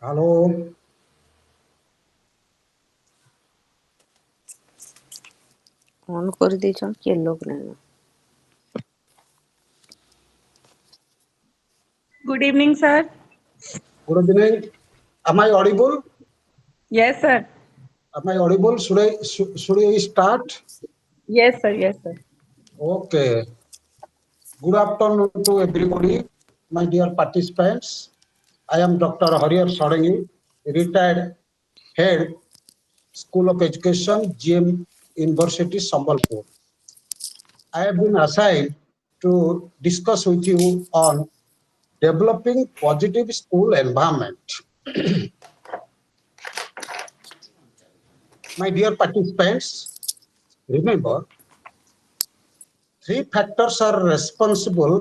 Hello. On କରିଦେଇଛନ୍ କିଏ ଲୋକ ନାଇଁ। Good evening, sir. Good evening. Am I audible? Yes, sir. Am I audible? Should I start? Yes, sir. Yes, sir. Okay. Good afternoon to everybody, my dear participants. I am Dr. Hariyar Sarangi, retired head, School of Education, GM University, Sambalpur. I have been assigned to discuss with you on developing positive school environment. My dear participants, remember, three factors are responsible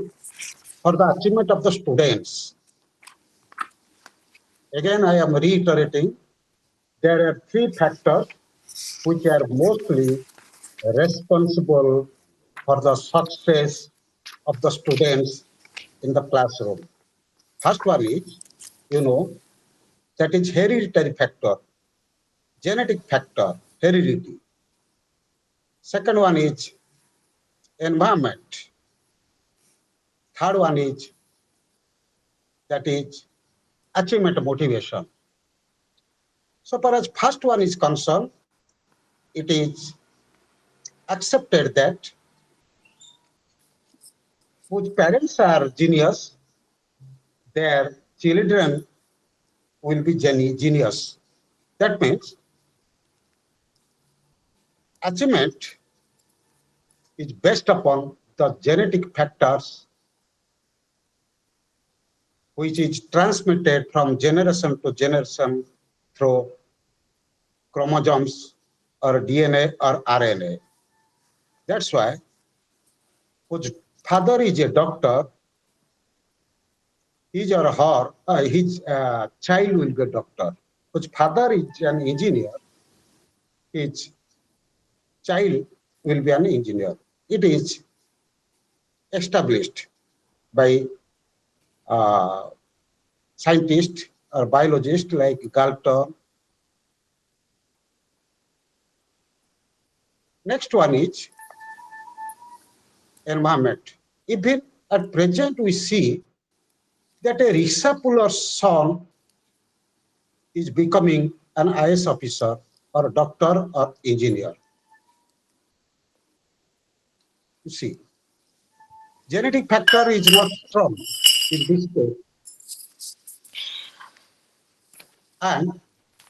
for the achievement of the students. Again, I am reiterating, there are three factors which are mostly responsible for the success of the students in the classroom. First one is, that is hereditary factor, genetic factor, heredity. Second one is environment. Third one is, that is achievement motivation. So far as first one is concerned, it is accepted that whose parents are genius, their children will be genius. That means achievement is based upon the genetic factors which is transmitted from generation to generation through chromosomes or DNA or RNA. That's why whose father is a doctor, his or her, his child will be a doctor. Whose father is an engineer, his child will be an engineer. It is established by scientists or biologists like Galton. Next one is environment. Even at present, we see that a rickshaw puller's son is becoming an IS officer or doctor or engineer. You see, genetic factor is not strong in this case. And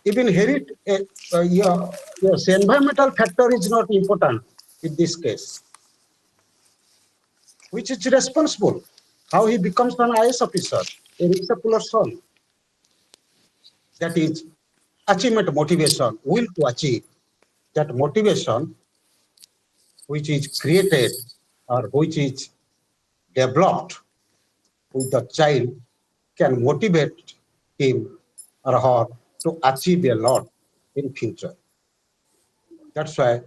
even yes, environmental factor is not important in this case. Which is responsible? How he becomes an IS officer, a rickshaw puller's son. That is achievement motivation, will to achieve. That motivation which is created or which is developed with the child can motivate him or her to achieve a lot in future. That's why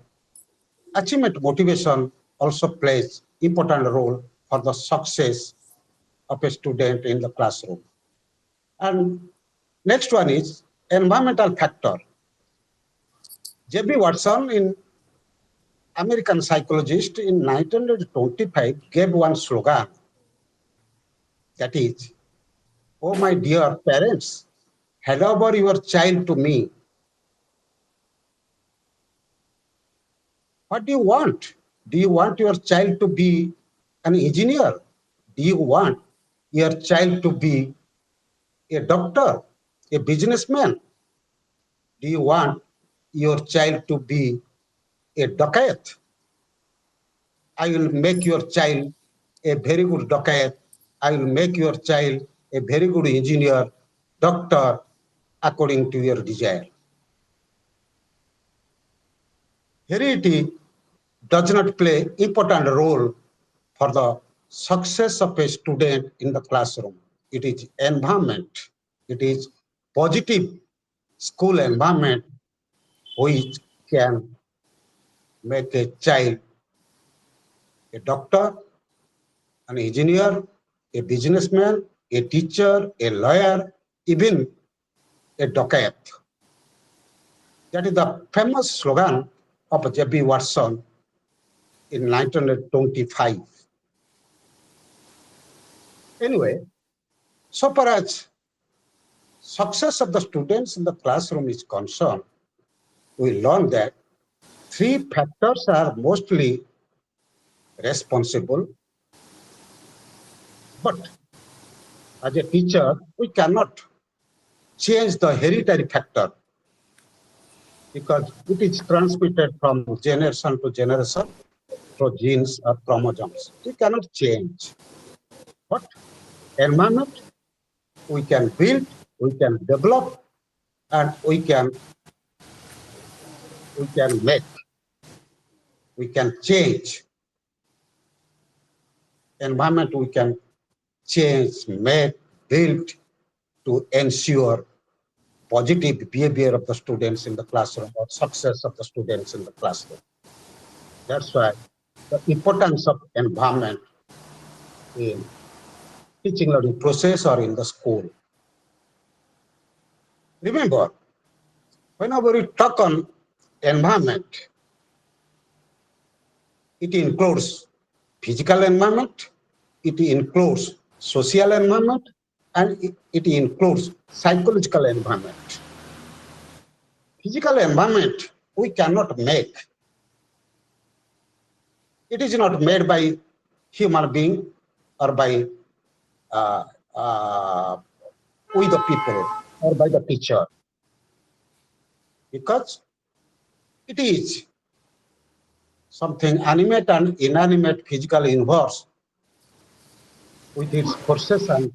achievement motivation also plays important role for the success of a student in the classroom. And next one is environmental factor. J.B. Watson, in American psychologist, in 1925 gave one slogan, that is, "Oh my dear parents, hand over your child to me. What do you want? Do you want your child to be an engineer? Do you want your child to be a doctor, a businessman? Do you want your child to be a dacoit? I will make your child a very good dacoit. I will make your child a very good engineer, doctor, according to your desire." Heredity does not play important role for the success of a student in the classroom. It is environment. It is positive school environment which can make a child a doctor, an engineer, a businessman, a teacher, a lawyer, even a docket. That is the famous slogan of J.B. Watson in 1925. Anyway, so far as success of the students in the classroom is concerned, we learn that three factors are mostly responsible, but as a teacher, we cannot change the hereditary factor because it is transmitted from generation to generation through genes or chromosomes. We cannot change. But environment, we can build, we can develop, and we can make, we can change. Environment we can change, make, build to ensure positive behavior of the students in the classroom or success of the students in the classroom. That's why the importance of environment in teaching learning process or in the school. Remember, whenever we talk on environment, it includes physical environment, it includes social environment, and it includes psychological environment. Physical environment we cannot make. It is not made by human being or by we the people or by the teacher, because it is something animate and inanimate physical universe with its forces and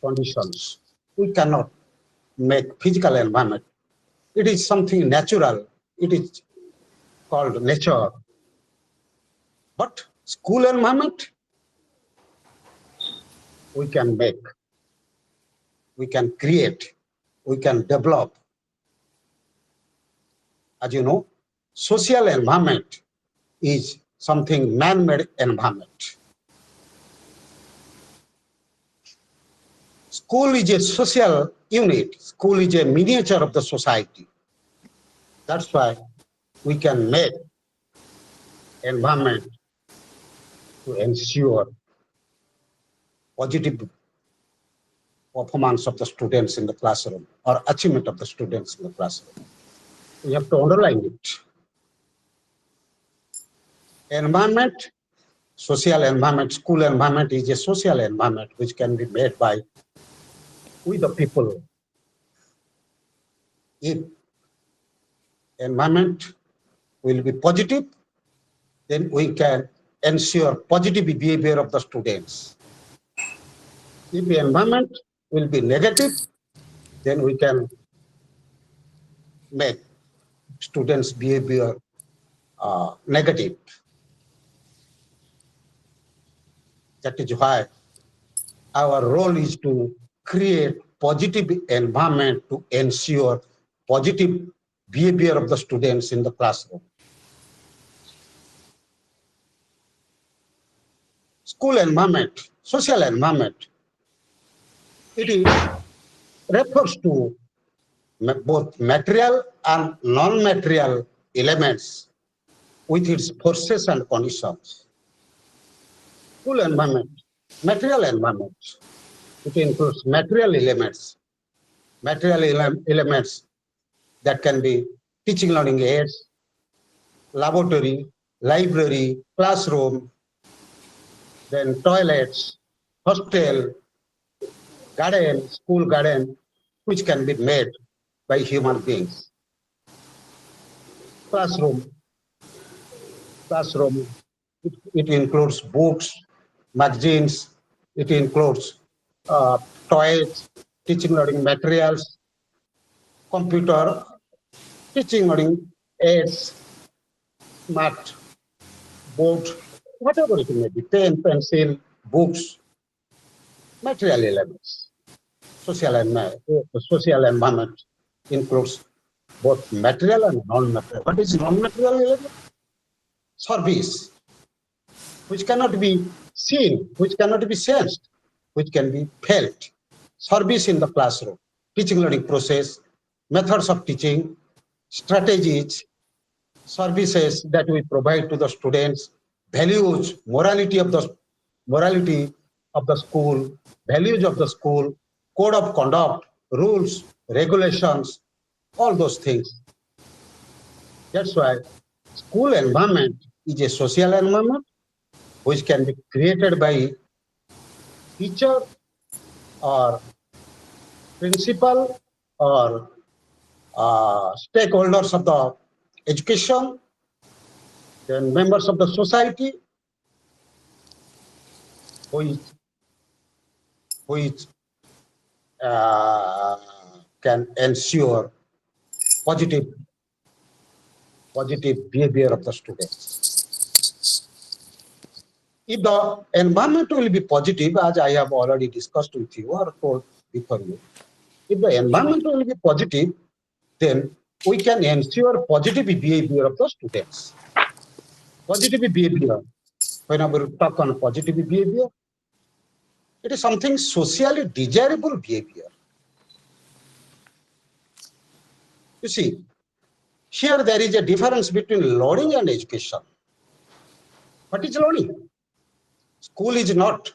conditions. We cannot make physical environment. It is something natural. It is called nature. But school environment, we can make, we can create, we can develop. As you know, social environment is something man-made environment. School is a social unit. School is a miniature of the society. That's why we can make environment to ensure positive performance of the students in the classroom or achievement of the students in the classroom. We have to underline it. Environment, social environment, school environment is a social environment which can be made by we the people. If environment will be positive, then we can ensure positive behavior of the students. If the environment will be negative, then we can make students' behavior negative. That is why our role is to create positive environment to ensure positive behavior of the students in the classroom. School environment, social environment, it refers to both material and non-material elements with its forces and conditions. School environment, material environment, it includes material elements that can be teaching learning aids, laboratory, library, classroom, then toilets, hostel, garden, school garden, which can be made by human beings. Classroom, it includes books, magazines, it includes toys, teaching learning materials, computer, teaching learning aids, smart board, whatever it may be, pen, pencil, books, material elements. Social environment includes both material and non-material. What is non-material element? Service, which cannot be seen, which cannot be sensed, which can be felt. Service in the classroom. teaching learning process, methods of teaching, strategies, services that we provide to the students, values, morality of the school, values of the school, code of conduct, rules, regulations, all those things. That's why school environment is a social environment which can be created by teacher or principal or stakeholders of the education, then members of the society, which can ensure positive behavior of the students. If the environment will be positive, as I have already discussed with you or told before you, if the environment will be positive, then we can ensure positive behavior of the students. Positive behavior, whenever we talk on positive behavior, it is something socially desirable behavior. You see, here there is a difference between learning and education. What is learning? School is not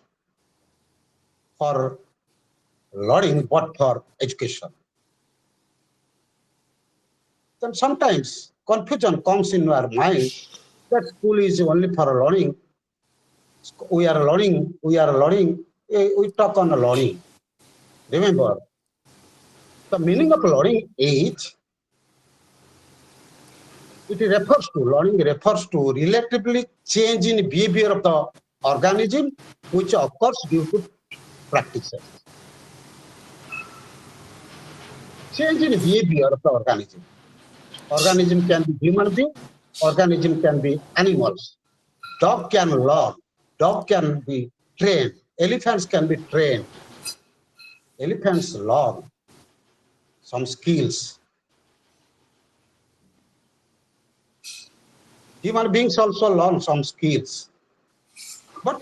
for learning, but for education. Then sometimes confusion comes in our mind that school is only for learning. We are learning, we talk on learning. Remember, the meaning of learning is, learning refers to relatively change in behavior of the organism, which occurs due to practices. Change in behavior of the organism. Organism can be human being, organism can be animals. Dog can learn, dog can be trained, elephants can be trained. Elephants learn some skills. Human beings also learn some skills. But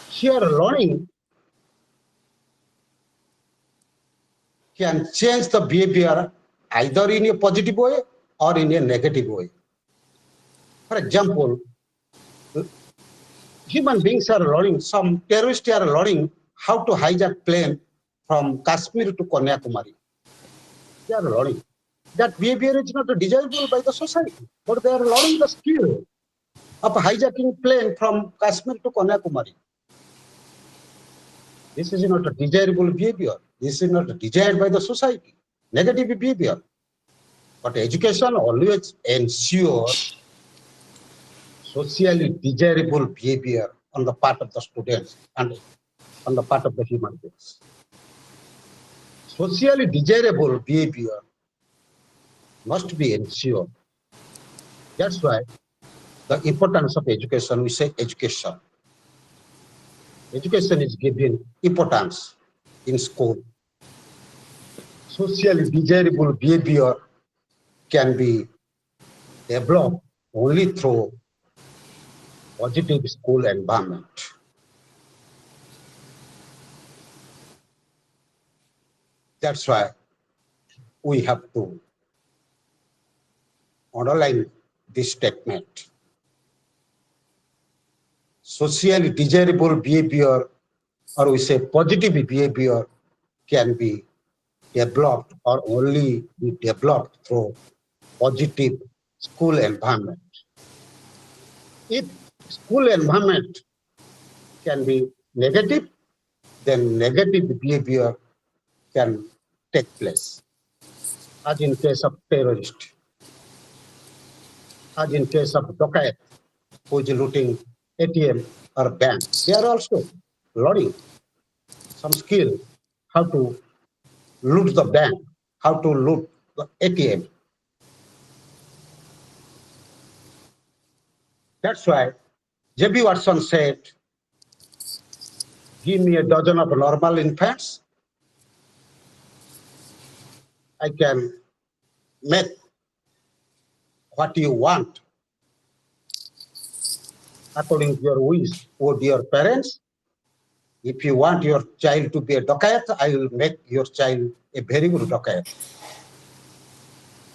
here learning can change the behavior either in a positive way or in a negative way. For example, human beings are learning, some terrorists are learning how to hijack plane from Kashmir to Kanyakumari. They are learning. That behavior is not desirable by the society, but they are learning the skill of hijacking plane from Kashmir to Kanyakumari. This is not a desirable behavior. This is not desired by the society. Negative behavior. But education always ensures socially desirable behavior on the part of the students and on the part of the human beings. Socially desirable behavior must be ensured. That's why the importance of education, we say education. Education is given importance in school. Socially desirable behavior can be developed only through positive school environment. That's why we have to underline this statement. Socially desirable behavior, or we say positive behavior, can be developed or only be developed through positive school environment. If school environment can be negative, then negative behavior can take place. As in case of terrorist, as in case of dacoit, who is looting ATM or bank, they are also learning some skill how to loot the bank, how to loot the ATM. That's why J.B. Watson said, give me a dozen of normal infants, I can make what you want according to your wish or your parents. If you want your child to be a dacoit, I will make your child a very good dacoit.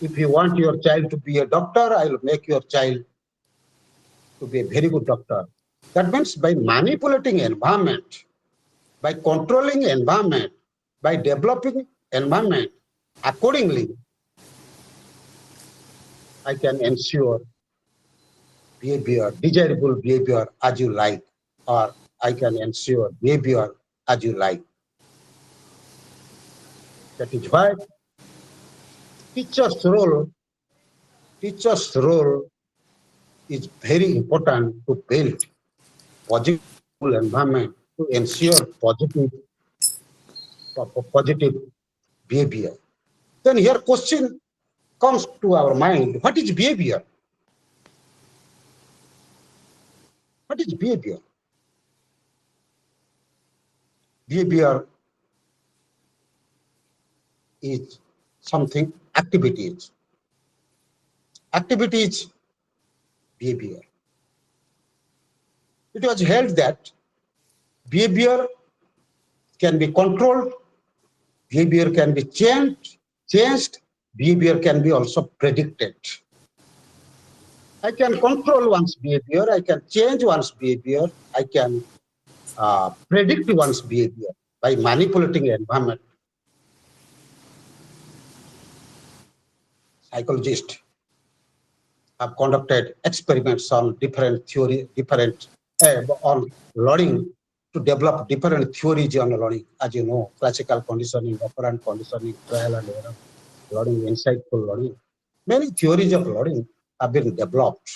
If you want your child to be a doctor, I will make your child to be a very good doctor. That means by manipulating environment, by controlling environment, by developing environment accordingly, I can ensure behavior, desirable behavior as you like, or I can ensure behavior as you like. That is why teacher's role, teacher's role is very important to build positive environment to ensure positive behavior. Then here question comes to our mind, what is behavior? What is behavior? Behavior is something, activities. Activities, behavior. It was held that behavior can be controlled, behavior can be changed, behavior can be also predicted. I can control one's behavior, I can change one's behavior, I can predict one's behavior by manipulating environment. Psychologists have conducted experiments on different theory, on learning to develop different theories on learning. As you know, classical conditioning, operant conditioning, trial and error, learning, insightful learning. Many theories of learning have been developed.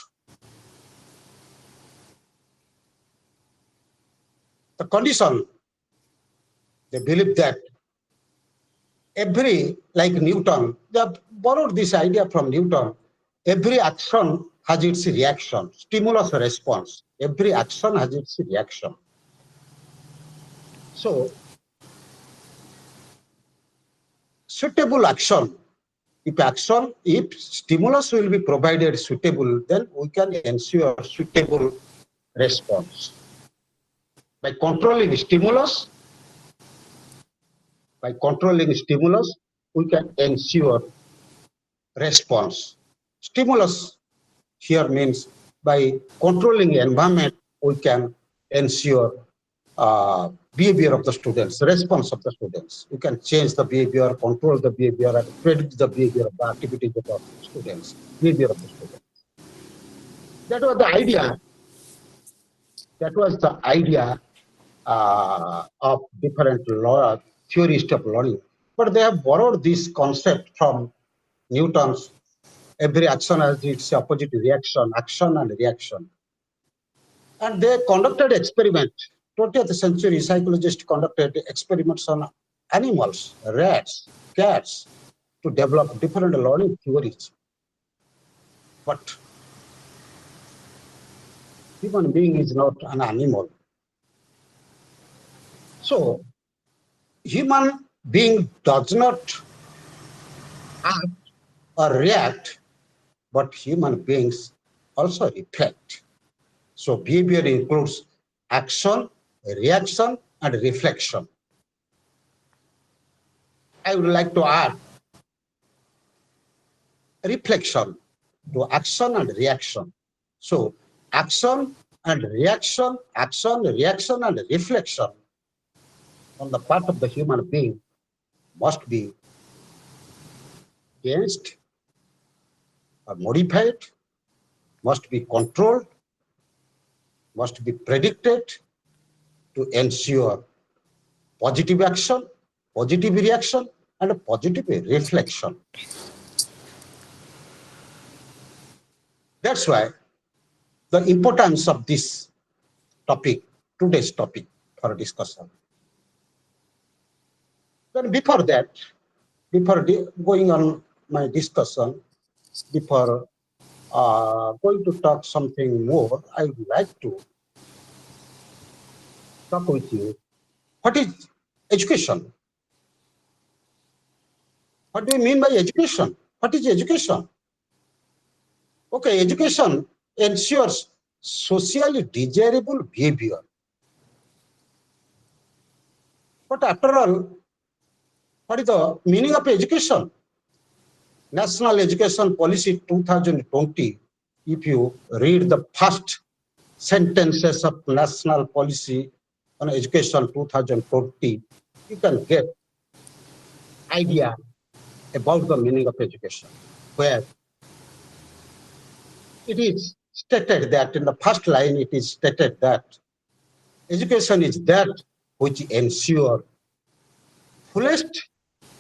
The condition, they believe that like Newton, they have borrowed this idea from Newton, every action has its reaction, stimulus response. Every action has its reaction. So, suitable action, if stimulus will be provided suitable, then we can ensure suitable response. By controlling stimulus, we can ensure response. Stimulus here means by controlling environment, we can ensure behavior of the students, response of the students. We can change the behavior, control the behavior, and predict the behavior of the activities of the students, behavior of the students. That was the idea. That was the idea of different theorists of learning. But they have borrowed this concept from Newton's every action has its opposite reaction, action and reaction. And they conducted experiments. 20th century psychologists conducted experiments on animals, rats, cats, to develop different learning theories. But human being is not an animal. So human being does not act or react, but human beings also reflect. So behavior includes action, reaction, and reflection. I would like to add reflection to action and reaction. So action and reaction, and reflection on the part of the human being must be changed or modified, must be controlled, must be predicted to ensure positive action, positive reaction, and a positive reflection. That's why the importance of this topic, today's topic for discussion. Then before that, before going on my discussion, before going to talk something more, I would like to talk with you. What is education? What do you mean by education? What is education? Okay, education ensures socially desirable behavior. But after all, what is the meaning of education? National Education Policy 2020, if you read the first sentences of National Policy on Education 2020, you can get idea about the meaning of education, where it is stated that in the first line, it is stated that education is that which ensure fullest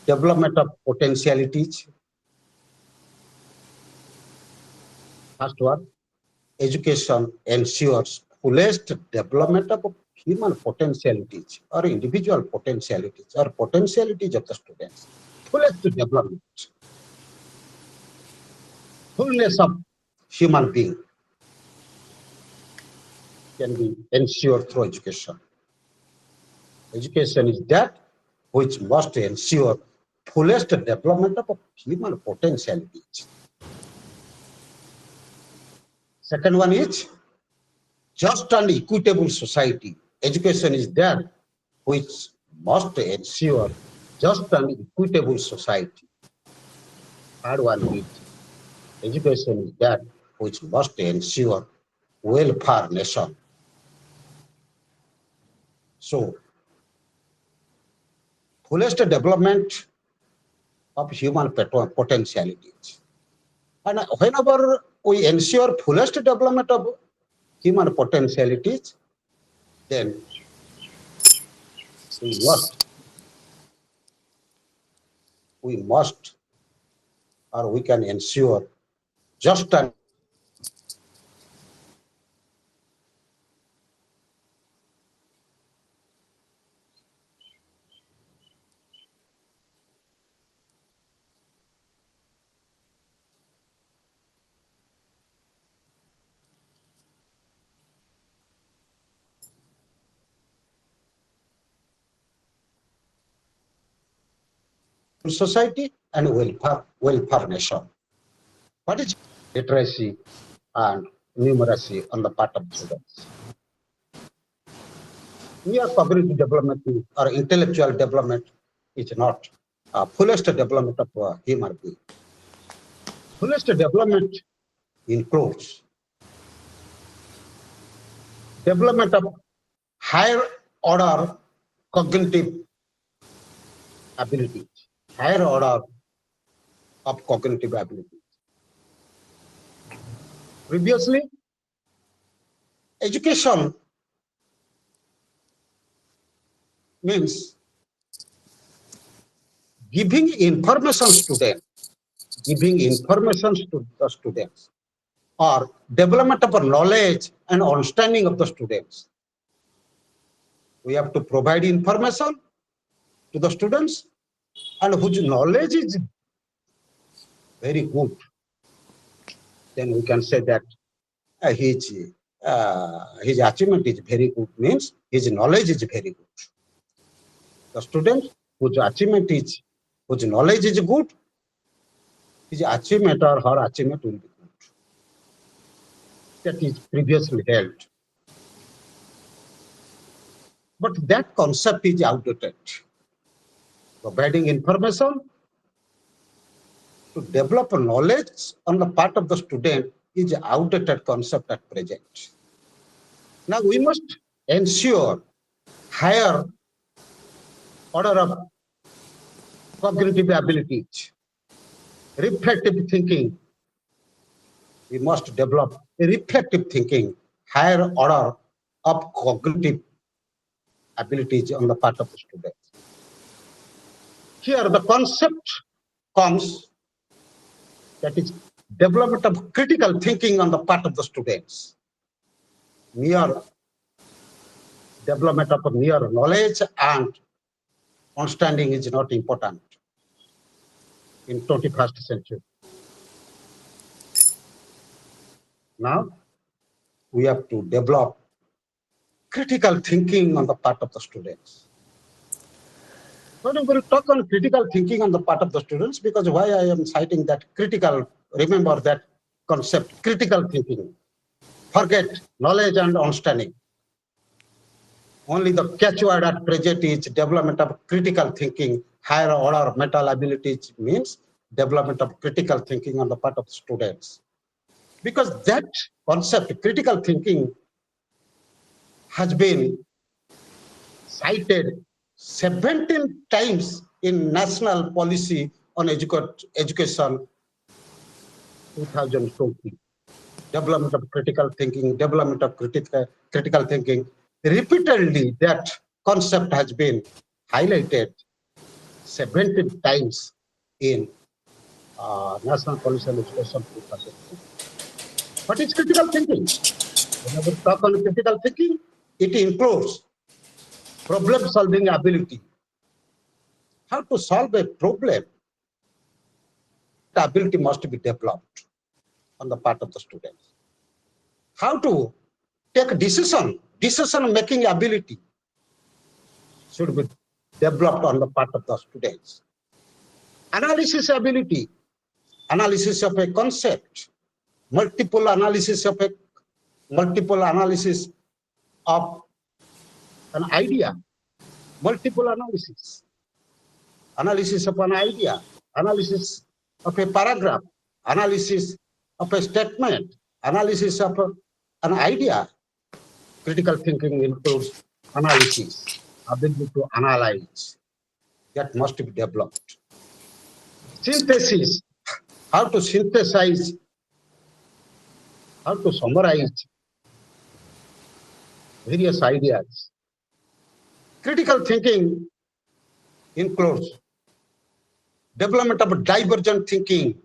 development of potentialities. First one, education ensures fullest development of human potentialities or individual potentialities or potentialities of the students. Fullest development, fullness of human being can be ensured through education. Education is that which must ensure fullest development of human potentialities. Second one is just and equitable society. Education is that which must ensure just and equitable society. Third one is education is that which must ensure welfare nation. So, fullest development of human potentialities. And whenever we ensure fullest development of human potentialities, then we must, or we can ensure just and society and welfare nation. What is literacy and numeracy on the part of students? Mere cognitive development or intellectual development is not fullest development of a human being. Fullest development includes development of higher order cognitive abilities, higher order of cognitive abilities. Previously, education means giving information to the students, or development of knowledge and understanding of the students. We have to provide information to the students and whose knowledge is very good. Then we can say that his achievement is very good, means his knowledge is very good. The student whose knowledge is good, his achievement or her achievement will be good. That is previously held. But that concept is outdated. Providing information to develop knowledge on the part of the student is an outdated concept at present. Now we must ensure higher order of cognitive abilities, reflective thinking. We must develop a reflective thinking, higher order of cognitive abilities on the part of the students. Here the concept comes, that is development of critical thinking on the part of the students. Mere development of mere knowledge and understanding is not important in 21st century. Now we have to develop critical thinking on the part of the students. When we talk on critical thinking on the part of the students, because why I am citing that critical, remember that concept, critical thinking. Forget knowledge and understanding. Only the catchword at present is development of critical thinking. Higher order mental abilities means development of critical thinking on the part of students. Because that concept, critical thinking, has been cited 17 times in National Policy on Education 2020. Development of critical thinking, development of critical thinking. Repeatedly, that concept has been highlighted 17 times in National Policy on Education 2020. What is critical thinking? Whenever we talk on critical thinking, it includes problem-solving ability. How to solve a problem, the ability must be developed on the part of the students. How to take decision-making ability should be developed on the part of the students. Analysis ability, analysis of a concept, multiple analysis of an idea, multiple analysis of an idea, analysis of a paragraph, analysis of a statement, analysis of an idea. Critical thinking includes analysis, ability to analyze, that must be developed. Synthesis, how to synthesize, how to summarize various ideas. Critical thinking includes development of divergent thinking,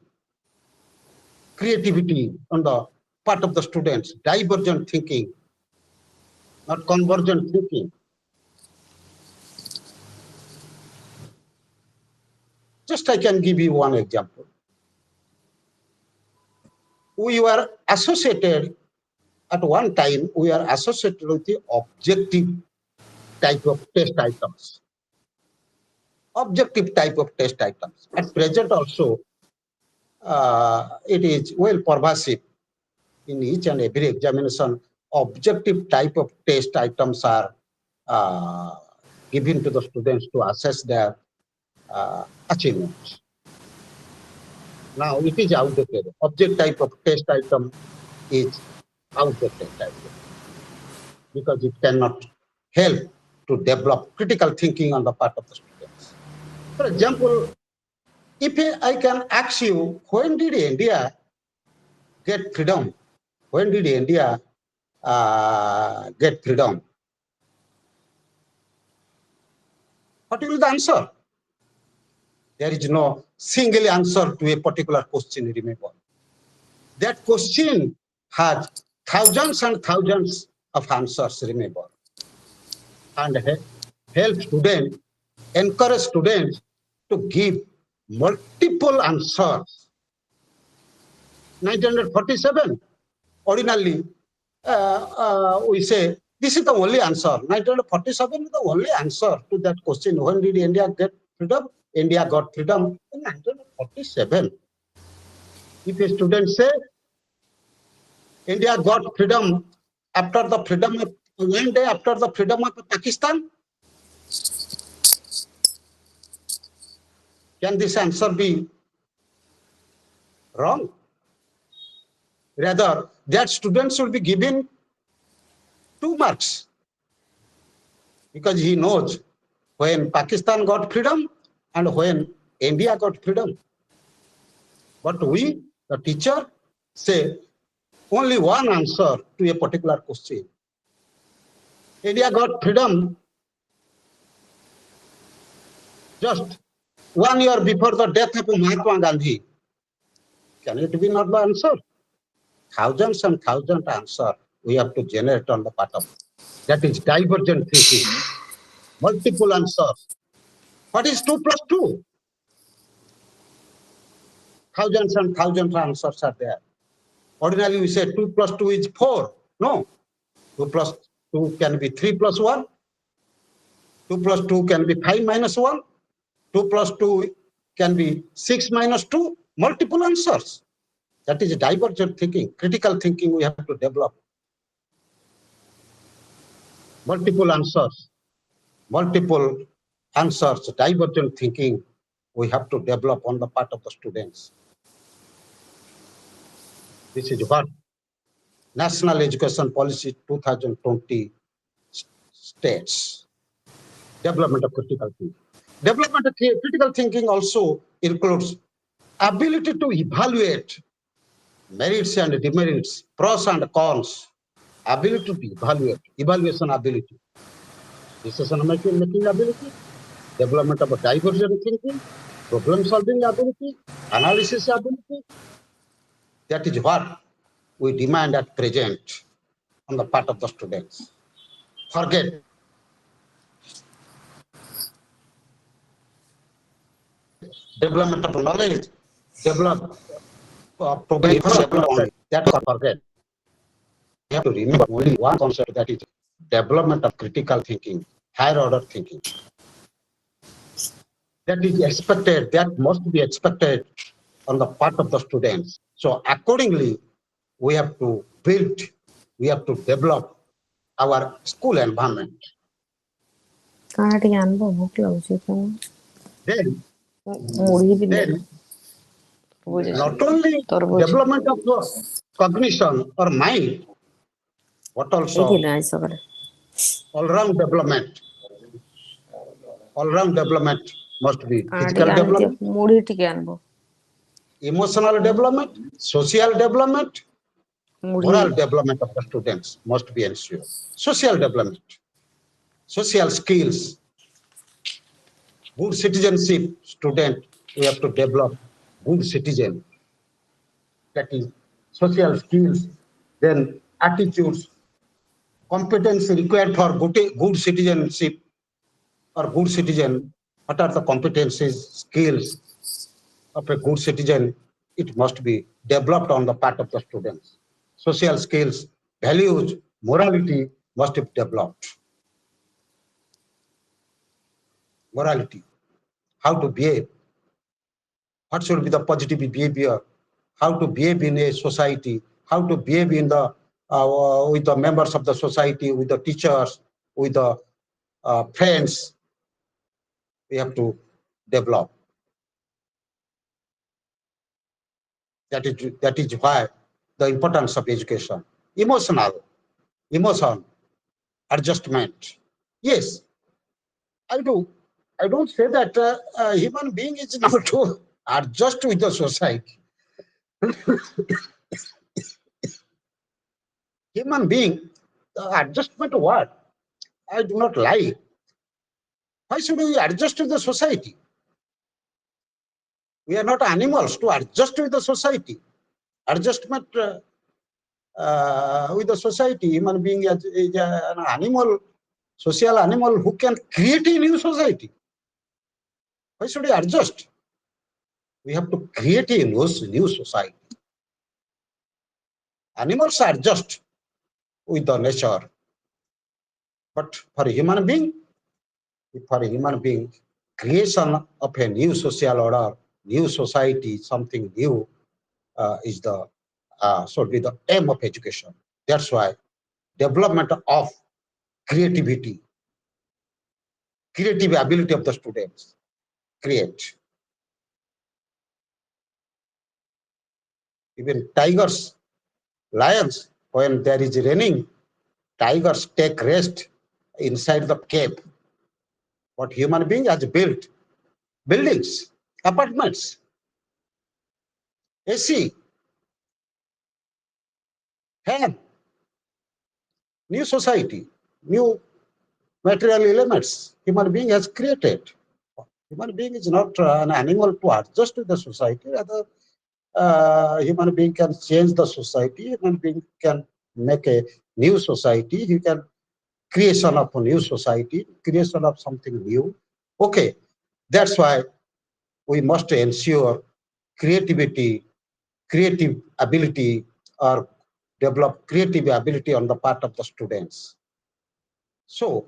creativity on the part of the students, divergent thinking, not convergent thinking. Just I can give you one example. We were associated, at one time, we are associated with the objective type of test items. Objective type of test items. At present also, it is well pervasive in each and every examination. Objective type of test items are given to the students to assess their achievements. Now it is outdated. Object type of test item is outdated because it cannot help to develop critical thinking on the part of the students. For example, if I can ask you, when did India get freedom? When did India get freedom? What will the answer? There is no single answer to a particular question, remember. That question has thousands and thousands of answers, remember. And help students, encourage students to give multiple answers. 1947, ordinarily, we say, this is the only answer. 1947 is the only answer to that question. When did India get freedom? India got freedom in 1947. If a student say, India got freedom after the freedom of, one day after the freedom of Pakistan, can this answer be wrong? Rather, that student should be given 2 marks because he knows when Pakistan got freedom and when India got freedom. But we, the teacher, say only one answer to a particular question. India got freedom just 1 year before the death of Mahatma Gandhi. Can it be not the answer? Thousands and thousands answers we have to generate on the part of that is divergent thinking. Multiple answers. What is 2 plus 2? Thousands and thousands of answers are there. Ordinarily, we say 2 plus 2 is 4. No. 2 plus 2 can be 3 plus 1. 2 plus 2 can be 5 minus 1. 2 plus 2 can be 6 minus 2. Multiple answers. That is divergent thinking. Critical thinking we have to develop. multiple answers, divergent thinking we have to develop on the part of the students. This is what National Education Policy 2020 states. Development of critical thinking. Development of critical thinking also includes ability to evaluate merits and demerits, pros and cons, ability to evaluate, evaluation ability, decision-making ability, development of a divergent thinking, problem-solving ability, analysis ability. That is what we demand at present on the part of the students. Forget development of knowledge, develop only. That forget. We have to remember only one concept, that is development of critical thinking, higher order thinking. That is expected, that must be expected on the part of the students. So accordingly, we have to build, we have to develop our school environment. କାଣା ଟିକେ ଆଣିବ ଭୋକ ଲାଗୁଛି ତ Then ମୁଢି ବି Then not only ତରଭୁଜ development of cognition or mind, but also ହେଇଥିଲା ଆଜି ସକାଳେ all-round development. All-round development must be କାଣା physical ଟିକେ ଆଣିଦିଅ development, ମୁଢି ଟିକେ ଆଣିବ emotional development, social development, ମୁଢି moral development of the students must be ensured. Social development, social skills, good citizenship student, we have to develop good citizen. That is social skills, then attitudes, competence required for good citizenship or good citizen. What are the competencies, skills of a good citizen? It must be developed on the part of the students. Social skills, values, morality must be developed. Morality, how to behave, what should be the positive behavior, how to behave in a society, how to behave in the with the members of the society, with the teachers, with the friends. We have to develop. That is why the importance of education. Emotion, adjustment. Yes, I do. I don't say that a human being is not to adjust with the society. Human being, the adjustment what? I do not like. Why should we adjust to the society? We are not animals to adjust with the society. Adjustment with the society. Human being is an animal, social animal who can create a new society. Why should we adjust? We have to create a new society. Animals adjust with the nature. But for a human being, creation of a new social order, new society, something new is the should be the aim of education. That's why development of creative ability of the students, create. Even tigers, lions, when there is raining, tigers take rest inside the cave. What human being has built? Buildings, apartments, AC, fan, new society, new material elements human being has created. Human being is not an animal to adjust to the society. Rather, human being can change the society. Human being can make a new society. He can creation of a new society, creation of something new. Okay, that's why we must ensure creative ability, or develop creative ability on the part of the students. So,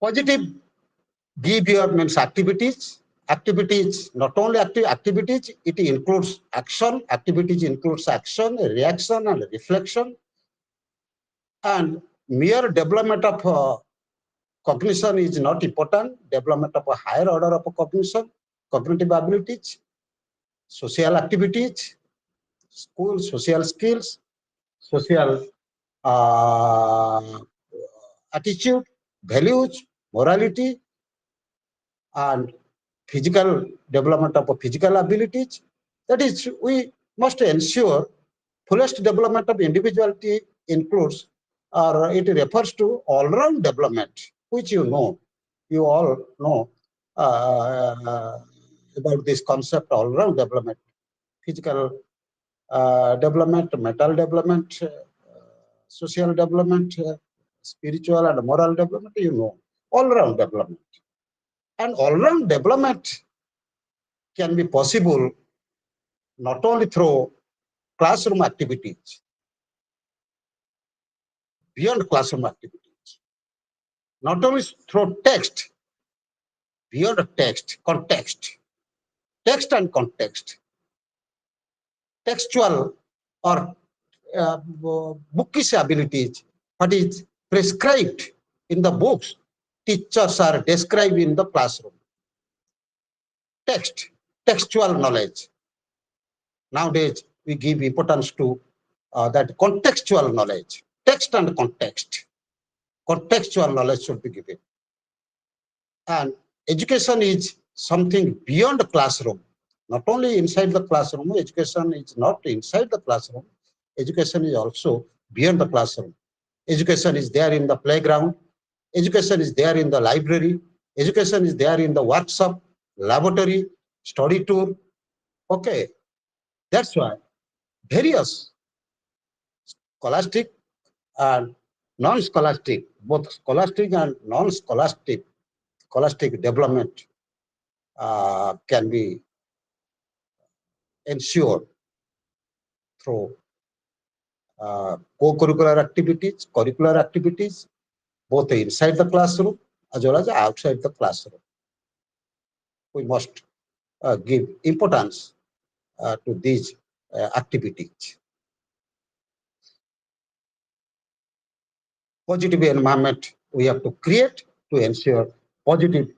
positive behavior means activities. Activities, not only activities, it includes action. Activities includes action, reaction, and reflection. And mere development of cognition is not important. Development of a higher order of cognition, cognitive abilities, social activities, school social skills, social uh, attitude, values, morality, and physical development of physical abilities. That is, we must ensure fullest development of individuality includes, or it refers to all-round development, which you all know about this concept, all-round development, physical development, mental development, social development, spiritual and moral development, all-round development. And all-round development can be possible not only through classroom activities, beyond classroom activities, not only through text, beyond text, text and context, textual or bookish abilities, what is prescribed in the books, teachers are described in the classroom. Textual knowledge. Nowadays, we give importance to that contextual knowledge, text and context. Contextual knowledge should be given. And education is something beyond the classroom, not only inside the classroom. Education is not inside the classroom. Education is also beyond the classroom. Education is there in the playground. Education is there in the library. Education is there in the workshop, laboratory, study tour. Okay, that's why various scholastic and non-scholastic, both scholastic and non-scholastic, scholastic development can be ensured through co-curricular activities, curricular activities, both inside the classroom as well as outside the classroom. We must give importance to these activities. Positive environment we have to create to ensure positive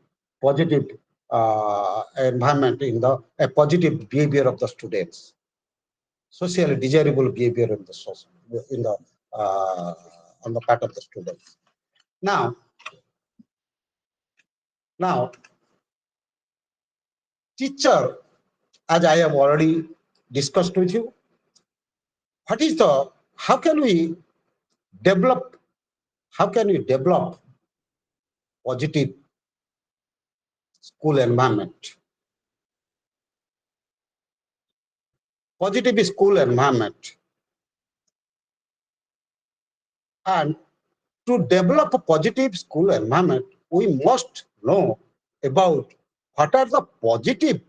environment in the positive behavior of the students, socially desirable behavior in the on the part of the students. Now, teacher, as I have already discussed with you, how can we develop positive school environment? Positive school environment. And to develop a positive school environment, we must know about what are the positive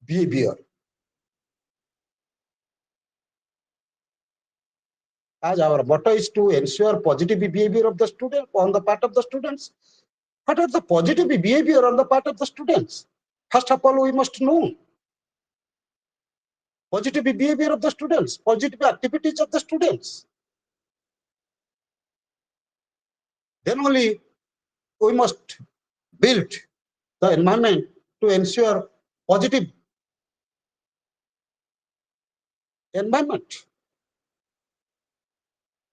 behavior. As our motto is to ensure positive behavior of the student on the part of the students. What are the positive behavior on the part of the students? First of all, we must know positive behavior of the students, positive activities of the students. Then only we must build the environment to ensure positive environment.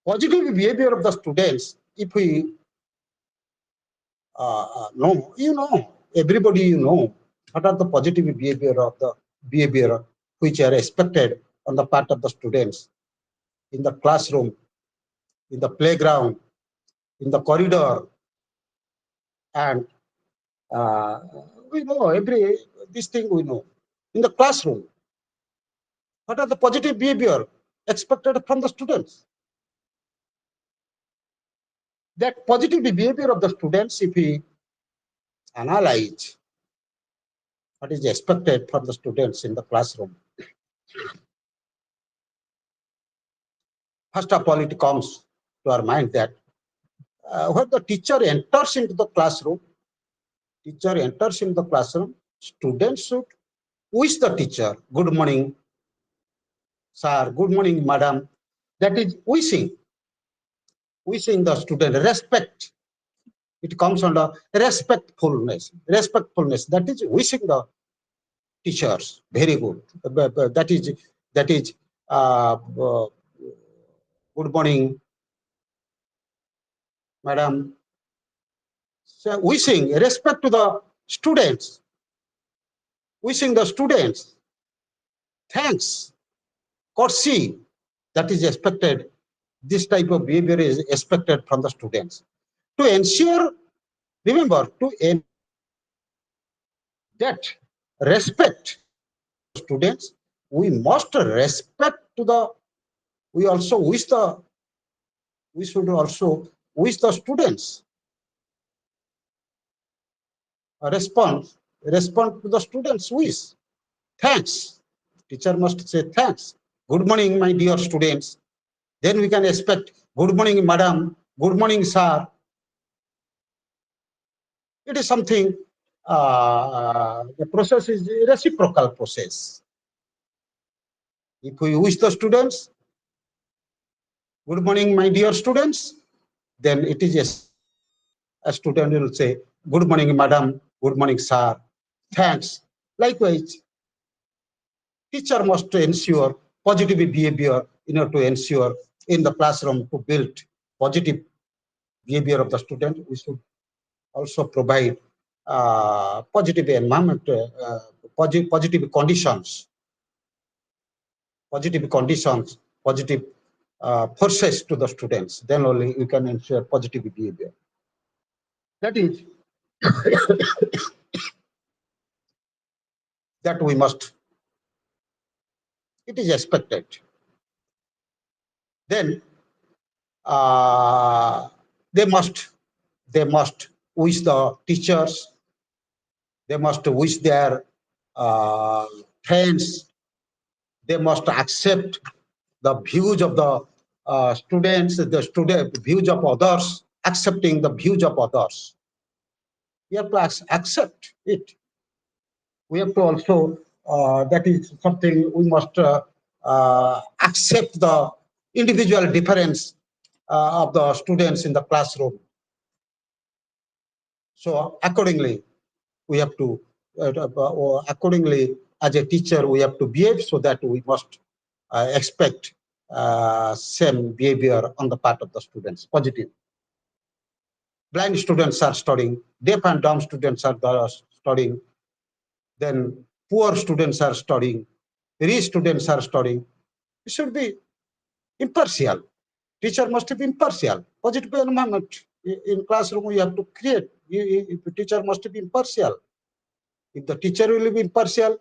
Positive behavior of the students, if we know, everybody what are the positive behavior which are expected on the part of the students in the classroom, in the playground, in the corridor, and we know this thing we know. In the classroom, what are the positive behavior expected from the students? That positive behavior of the students, if we analyze what is expected from the students in the classroom, first of all, it comes to our mind that when the teacher enters into the classroom, students should wish the teacher, good morning, sir, good morning, madam. That is wishing. wishing the student respect. It comes under respectfulness. Respectfulness, that is wishing the teachers very good. That is good morning, madam. So wishing respect to the students, wishing the students thanks, courtesy, that is expected. This type of behavior is expected from the students. To ensure, remember, that respect students, we must respect to the, we also wish the, we should also wish the students respond to the students' wish. Thanks. Teacher must say thanks. Good morning, my dear students. Then we can expect good morning, madam. Good morning, sir. It is something, the process is a reciprocal process. If we wish the students, good morning, my dear students, then it is a student will say, good morning, madam. Good morning, sir. Thanks. Likewise, teacher must ensure positive behavior in order to ensure in the classroom to build positive behavior of the student. We should also provide positive environment, positive conditions, positive forces to the students. Then only we can ensure positive behavior. That is that we must. It is expected. Then they must wish the teachers, they must wish their friends, they must accept the views of the students, the student views of others, accepting the views of others. We have to accept it. We have to also, that is something we must accept the individual difference of the students in the classroom. So accordingly, we have to, accordingly, as a teacher, we have to behave so that we must expect same behavior on the part of the students, positive. Blind students are studying, deaf and dumb students are studying, then poor students are studying, rich students are studying. It should be impartial. Teacher must be impartial. Positive environment in classroom we have to create. The teacher must be impartial. If the teacher will be impartial,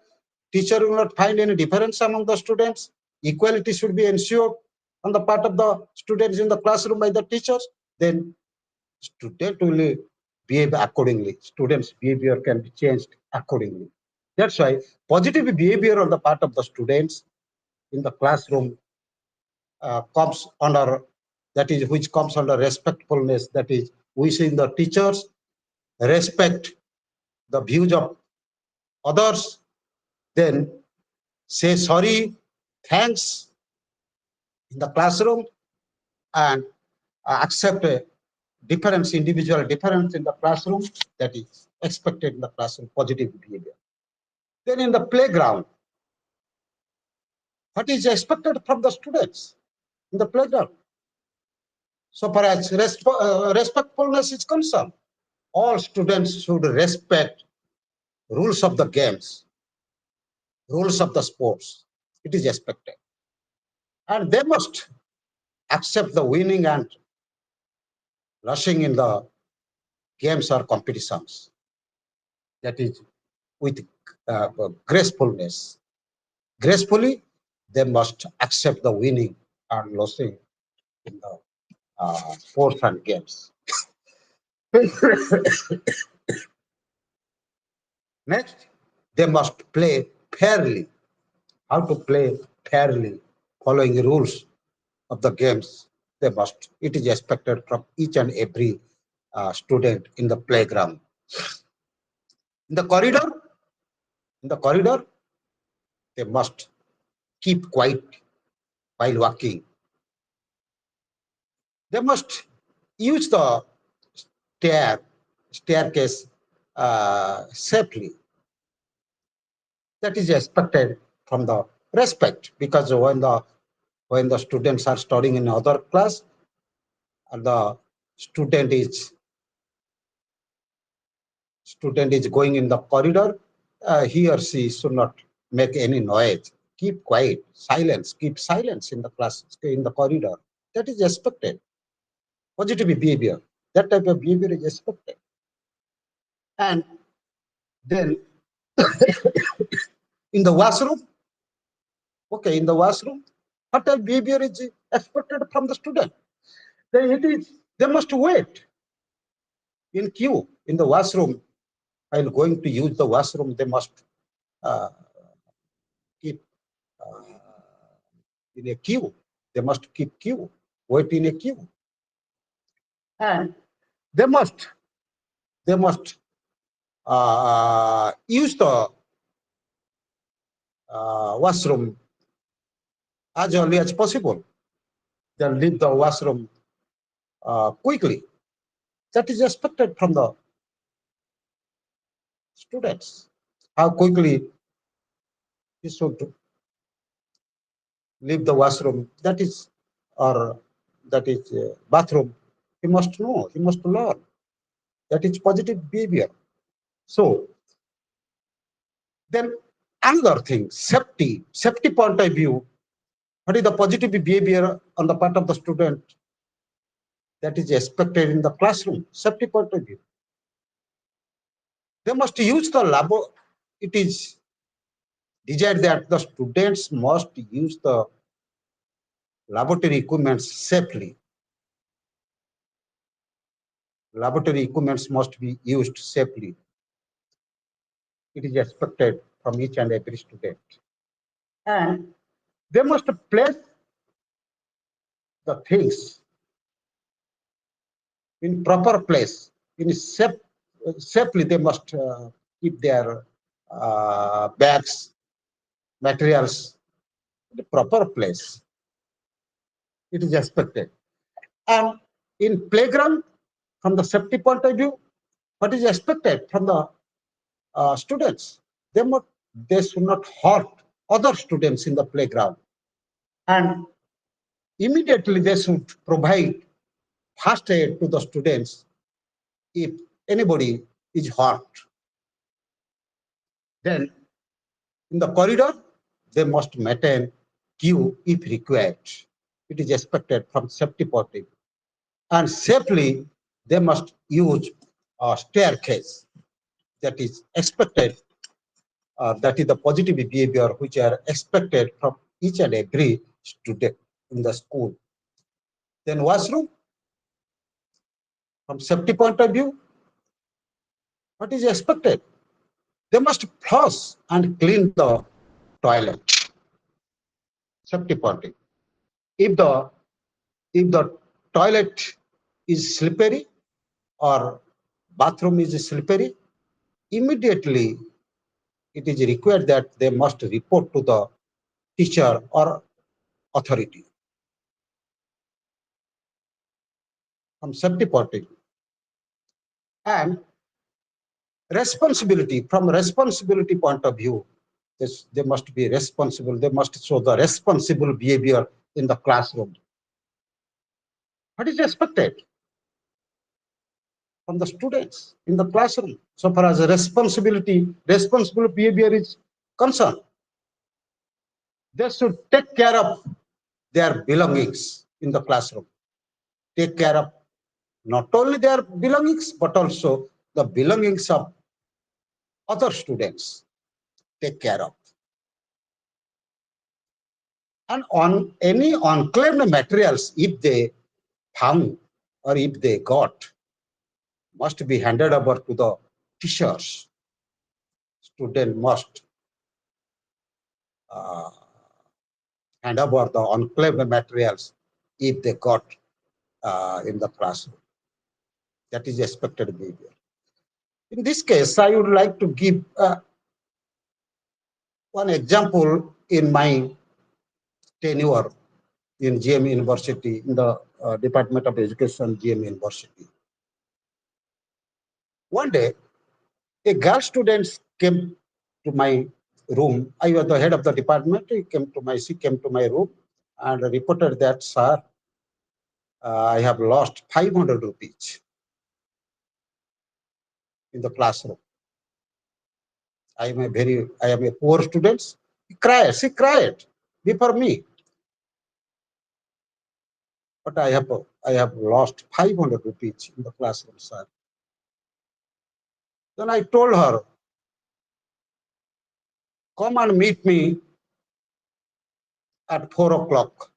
teacher will not find any difference among the students. Equality should be ensured on the part of the students in the classroom by the teachers. Then student will behave accordingly. Students' behavior can be changed accordingly. That's why positive behavior on the part of the students in the classroom comes under, that is, which comes under respectfulness, that is, wishing the teachers respect the views of others, then say sorry, thanks in the classroom, and accept a difference, individual difference in the classroom, that is expected in the classroom, positive behavior. Then in the playground, what is expected from the students in the playground? So far as respectfulness is concerned, all students should respect rules of the games, rules of the sports. It is expected. And they must accept the winning and rushing in the games or competitions. That is with gracefulness. Gracefully, they must accept the winning and losing in the sports and games. Next, they must play fairly. How to play fairly, following the rules of the games. They must. It is expected from each and every student in the playground. In the corridor, in the corridor, they must keep quiet while walking. They must use the staircase safely. That is expected from the respect, because when the students are studying in other class, and the student is going in the corridor, he or she should not make any noise. Keep quiet, silence, keep silence in the class, in the corridor. That is expected. Positive behavior. That type of behavior is expected. And then in the washroom, okay, in the washroom, what type of behavior is expected from the student? Then they must wait in queue in the washroom. While going to use the washroom, they must uh, keep in a queue. They must keep queue, wait in a queue, and they must use the washroom as early as possible. Then leave the washroom quickly. That is expected from the students. How quickly he should leave the washroom. That is, or that is bathroom. He must know. He must learn. That is positive behavior. So then another thing, safety point of view. What is the positive behavior on the part of the student that is expected in the classroom? Safety point of view. They must use the lab. It is desired that the students must use the laboratory equipment safely. Laboratory equipments must be used safely. It is expected from each and every student. And they must place the things in proper place. Safely, they must keep their bags, materials in the proper place. It is expected. And in playground, from the safety point of view, what is expected from the students? They should not hurt other students in the playground. And immediately they should provide first aid to the students if anybody is hurt. Then in the corridor, they must maintain queue if required. It is expected from safety point of view. And safely, they must use a staircase. That is expected. That is the positive behavior which are expected from each and every student in the school. Then washroom, from safety point of view, what is expected? They must flush and clean the toilet. Safety point of view. If the toilet is slippery or bathroom is slippery, immediately it is required that they must report to the teacher or authority. From safety point of view. And responsibility, from responsibility point of view, they must be responsible. They must show the responsible behavior in the classroom. What is expected from the students in the classroom so far as responsible behavior is concerned? They should take care of their belongings in the classroom. Take care of not only their belongings, but also the belongings of other students. Take care of. And on any unclaimed materials, if they found or if they got, must be handed over to the teachers. Student must uh, hand over the unclaimed materials if they got in the classroom. That is expected behavior. In this case, I would like to give one example in my tenure in GM University in the Department of Education, GM University. One day, a girl student came to my room. I was the head of the department. She came to my room and reported that, sir, I have lost 500 rupees in the classroom. I am a poor student. She cried before me. But I have lost 500 rupees in the classroom, sir. Then I told her, come and meet me at 4 o'clock.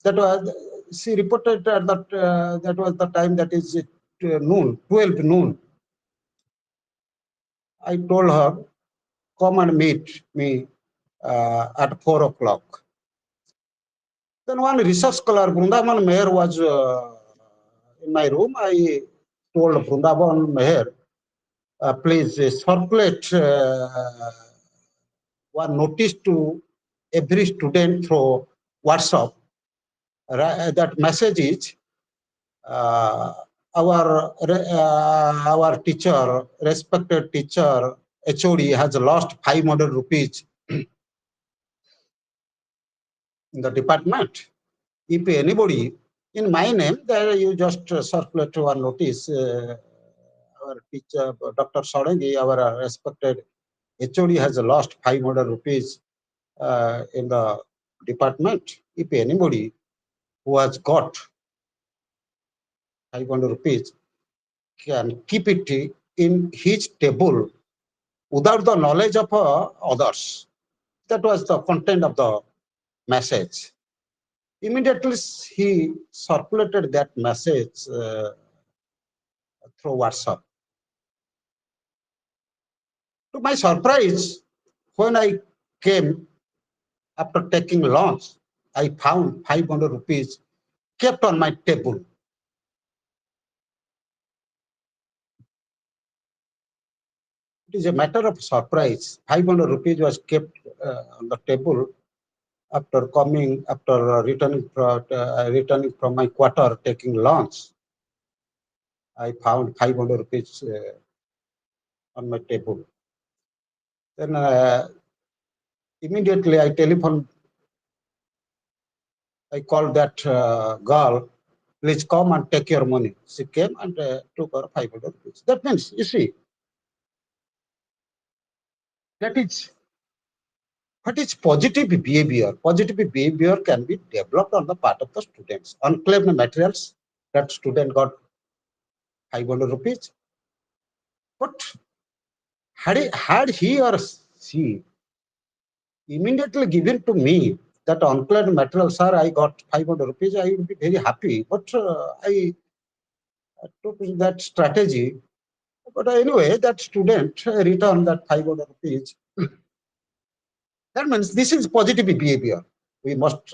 That was, she reported that was the time, that is noon, 12 noon. I told her, come and meet me at 4 o'clock. Then one research scholar, Brundavan Meher, was in my room. I told Brundavan Meher, please circulate one notice to every student through WhatsApp. That message is, uh, our teacher, respected teacher, HOD, has lost 500 rupees in the department. If anybody in my name, there you just circulate one notice. Our teacher, Dr. Sarangi, our respected HOD, has lost 500 rupees in the department. If anybody who has got 500 rupees can keep it in his table without the knowledge of others. That was the content of the message. Immediately he circulated that message through WhatsApp. To my surprise, when I came after taking lunch, I found 500 rupees kept on my table. It is a matter of surprise. 500 rupees was kept on the table after returning from my quarter, taking lunch. I found 500 rupees on my table. Then immediately I called that girl, please come and take your money. She came and took her 500 rupees. That means, you see, that is what is positive behavior. Positive behavior can be developed on the part of the students. Unclaimed materials, that student got 500 rupees. But had he or she immediately given to me that unclaimed material, sir, I got 500 rupees, I would be very happy. But I took that strategy. But anyway, that student returned that 500 rupees. That means this is positive behavior. We must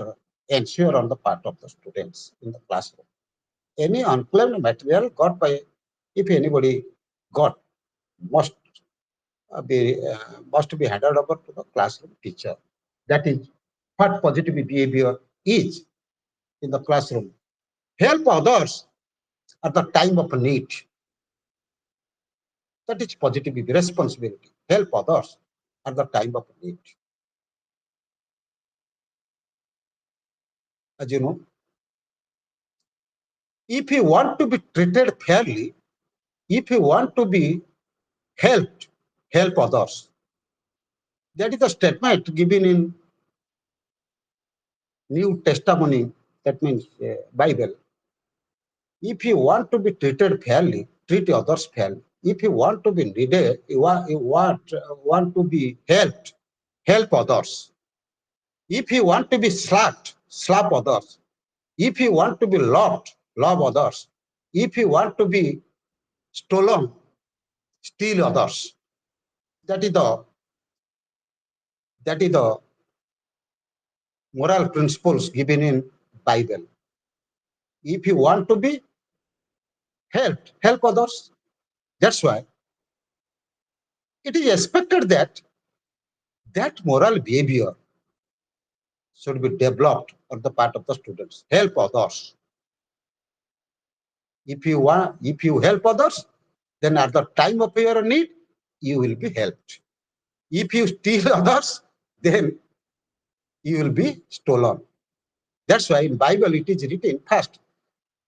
ensure on the part of the students in the classroom. Any unclaimed material got by, if anybody got, must be handed over to the classroom teacher. That is what positive behavior is in the classroom. Help others at the time of need. That is positive behavior, responsibility. Help others at the time of need. As you know, if you want to be treated fairly, if you want to be helped, help others. That is the statement given in New Testimony, that means Bible. If you want to be treated fairly, treat others fairly. If you want to be needed, you want to be helped, help others. If you want to be slapped, slap others. If you want to be loved, love others. If you want to be stolen, steal others. That is the moral principles given in Bible. If you want to be helped, help others. That's why it is expected that that moral behavior should be developed on the part of the students. Help others. If you help others, then at the time of your need, you will be helped. If you steal others, then you will be stolen. That's why in Bible it is written first,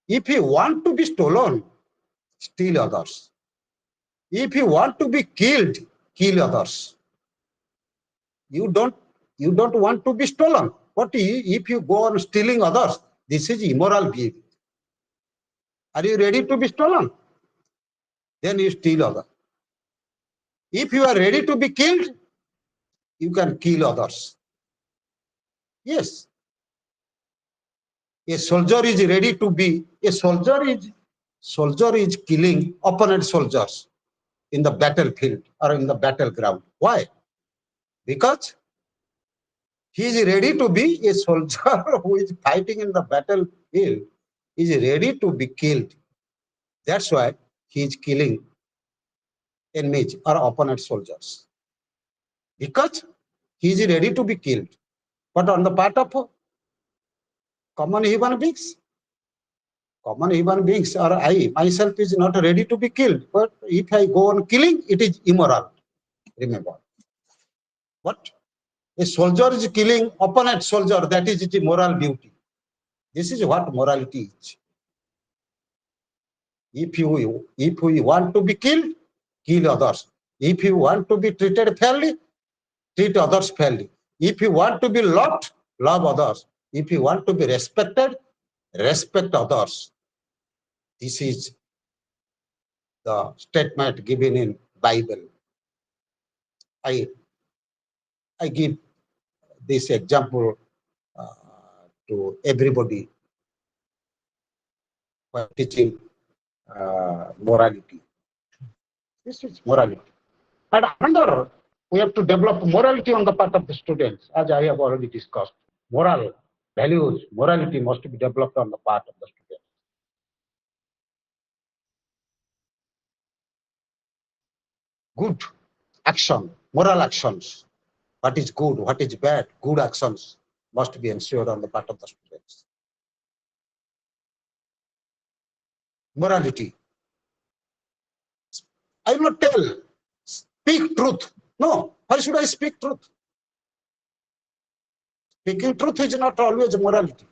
if you want to be stolen, steal others. If you want to be killed, kill others. You don't you don't want to be stolen. But if you go on stealing others, this is immoral behavior. Are you ready to be stolen? Then you steal others. If you are ready to be killed, you can kill others. Yes. A soldier is ready to be, a soldier is killing opponent soldiers in the battlefield or in the battleground. Why? Because he is ready to be a soldier who is fighting in the battlefield, is ready to be killed. That's why he is killing enemies or opponent soldiers. Because he is ready to be killed. But on the part of common human beings, or I myself is not ready to be killed. But if I go on killing, it is immoral. Remember. But a soldier is killing opponent soldier, that is its moral beauty. This is what morality is. If you want to be killed, kill others. If you want to be treated fairly, treat others fairly. If you want to be loved, love others. If you want to be respected, respect others. This is the statement given in Bible. I give this example to everybody while teaching morality. This is morality. And another, we have to develop morality on the part of the students, as I have already discussed. Moral values, morality must be developed on the part of the students. Good action, moral actions. What is good, what is bad, good actions must be ensured on the part of the students. Morality. I will not tell, speak truth. No, why should I speak truth? Speaking truth is not always morality.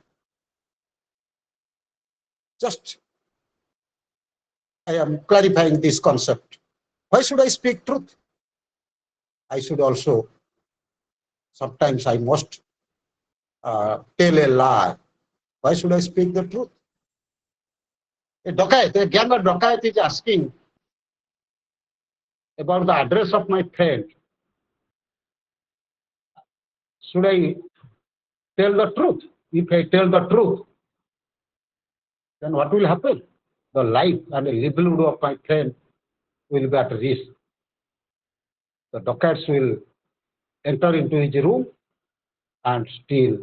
Just, I am clarifying this concept. Why should I speak truth? I should also, sometimes I must tell a lie. Why should I speak the truth? A gang of dacoit is asking about the address of my friend. Should I tell the truth? If I tell the truth, then what will happen? The life and the livelihood of my friend will be at risk. The dacoits will enter into his room and steal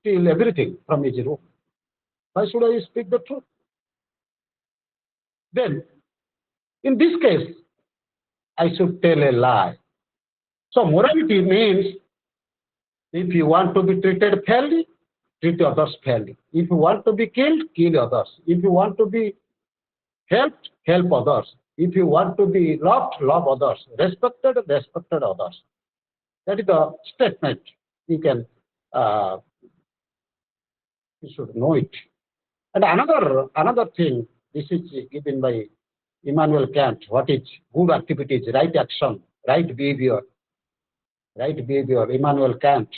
everything from his room. Why should I speak the truth? Then, in this case, I should tell a lie. So morality means if you want to be treated fairly, treat others fairly. If you want to be killed, kill others. If you want to be helped, help others. If you want to be loved, love others. Respected, respected others. That is the statement. You can, you should know it. And another thing, this is given by Immanuel Kant. What is good activities, right action, right behavior? Right behavior, Immanuel Kant.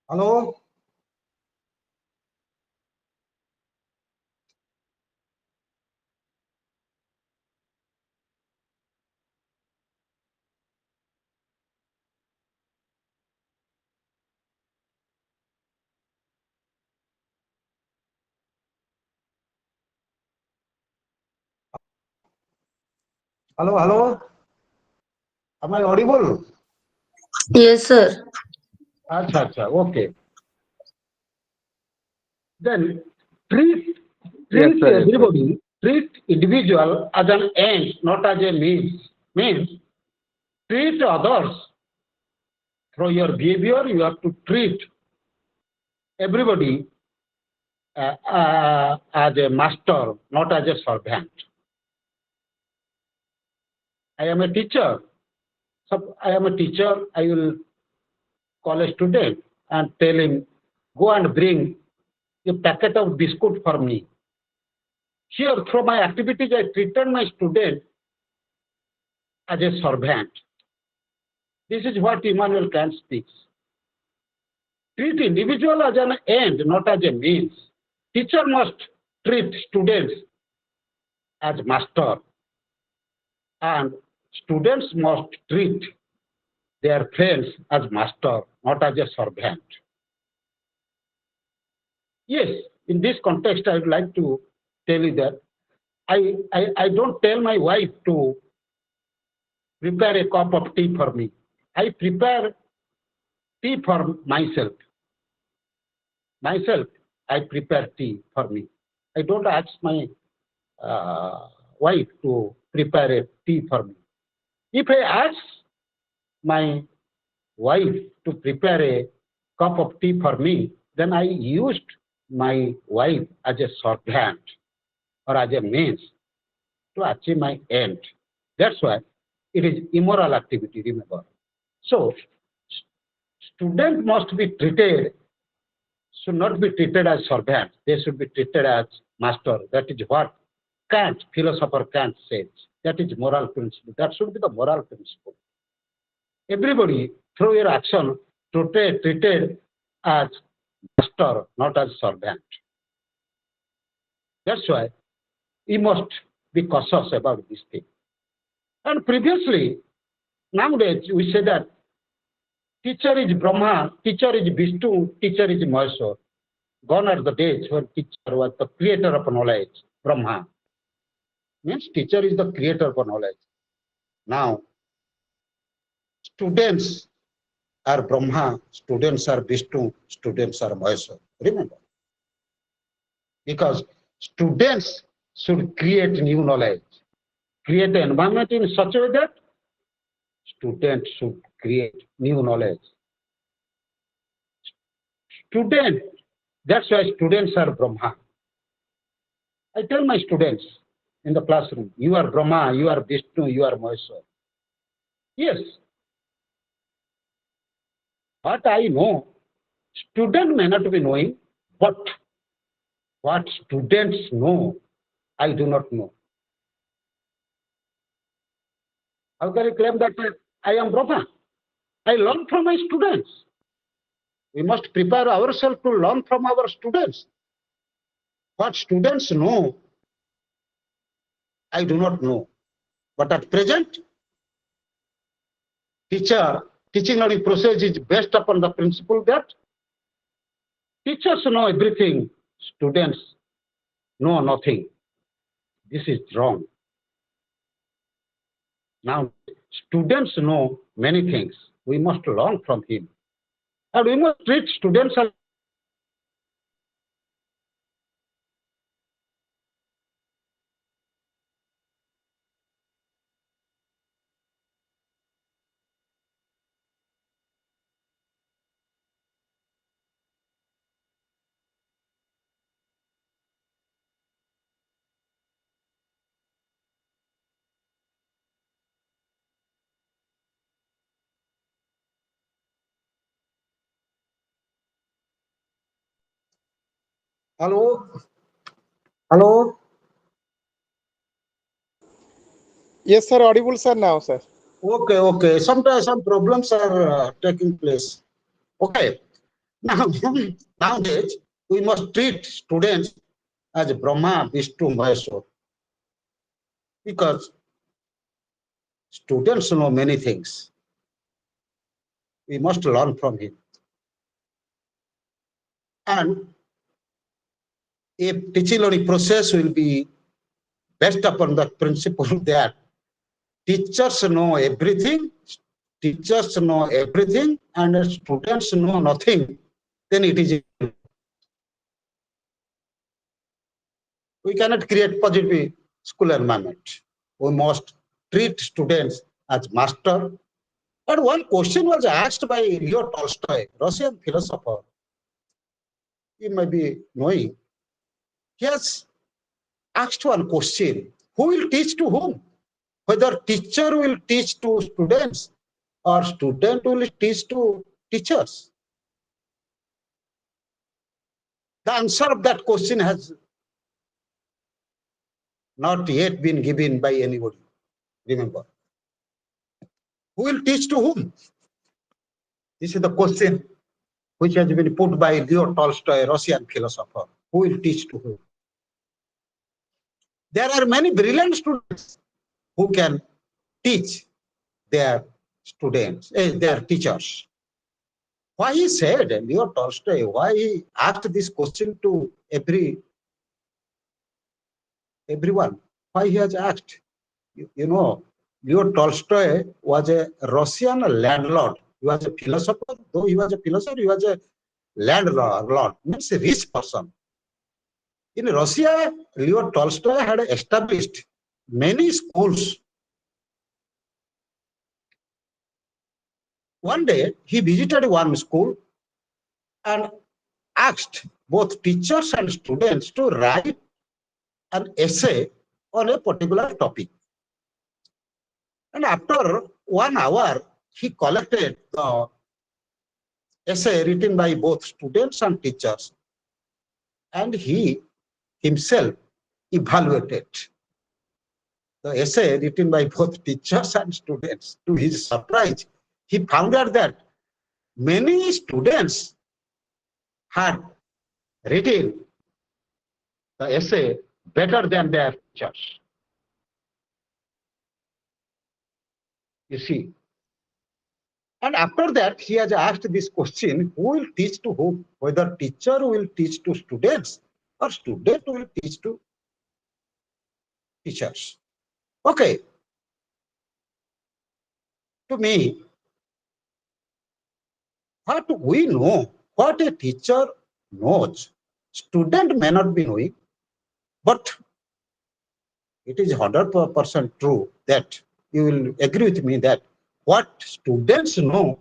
Hello? Hello, hello? Am I audible? Yes, sir. Acha, okay. Then treat Yes, sir. Yes, sir. everybody, treat individual as an end, not as a means. Means treat others through your behavior. You have to treat everybody as a master, not as a servant. I am a teacher. So I am a teacher. I will call a student and tell him, go and bring a packet of biscuit for me. Here, through my activities, I treated my student as a servant. This is what Immanuel Kant speaks. Treat individual as an end, not as a means. Teacher must treat students as master, and students must treat their friends as master, not as a servant. Yes, in this context, I would like to tell you that I don't tell my wife to prepare a cup of tea for me. I prepare tea for myself. Myself, I prepare tea for me. I don't ask my wife to prepare a tea for me. If I ask my wife to prepare a cup of tea for me, then I used my wife as a servant or as a means to achieve my end. That's why it is immoral activity, remember. So, student must be treated, should not be treated as servant. They should be treated as master. That is what Kant, philosopher Kant says. That is moral principle. That should be the moral principle. Everybody, through your action, treated as master, not as servant. That's why we must be cautious about this thing. And previously, nowadays, we say that teacher is Brahma, teacher is Vishnu, teacher is Maheshwar. Gone are the days when teacher was the creator of knowledge, Brahma. Means teacher is the creator of knowledge. Now, students are Brahma, students are Vishnu, students are Maheshwar. Remember. Because students should create new knowledge, create an environment in such a way that students should create new knowledge. That's why students are Brahma. I tell my students in the classroom, you are Brahma, you are Vishnu, you are Maheshwar. Yes. What I know, student may not be knowing, but what students know, I do not know. How can I claim that I am Brahma? I learn from my students. We must prepare ourselves to learn from our students. What students know, I do not know. But at present, teaching learning process is based upon the principle that teachers know everything, students know nothing. This is wrong. Now, students know many things. We must learn from him. And we must treat students as hello, hello. Yes, sir. Audible, sir, now, sir. Okay. Sometimes some problems are taking place. Okay. Now, nowadays, we must treat students as Brahma, Vishnu, Maheshwar, because students know many things. We must learn from him. And a teaching learning process will be based upon the principle that teachers know everything, and students know nothing, then it is. We cannot create positive school environment. We must treat students as master. And one question was asked by Leo Tolstoy, Russian philosopher. You may be knowing. He has asked one question: who will teach to whom? Whether teacher will teach to students or student will teach to teachers. The answer of that question has not yet been given by anybody. Remember, who will teach to whom? This is the question which has been put by Leo Tolstoy, Russian philosopher. Who will teach to whom? There are many brilliant students who can teach their students, their teachers. Why he said, Leo Tolstoy, why he asked this question to everyone? Why he has asked? You know, Leo Tolstoy was a Russian landlord. He was a philosopher. Though he was a philosopher, he was a landlord, means a rich person. In Russia, Leo Tolstoy had established many schools. One day, he visited one school and asked both teachers and students to write an essay on a particular topic. And after 1 hour, he collected the essay written by both students and teachers, and he himself evaluated the essay written by both teachers and students. To his surprise, he found out that many students had written the essay better than their teachers. You see. And after that, he has asked this question: who will teach to whom? Whether teacher will teach to students or student will teach to teachers. Okay. To me, what we know, what a teacher knows, student may not be knowing, but it is 100% true that you will agree with me that what students know,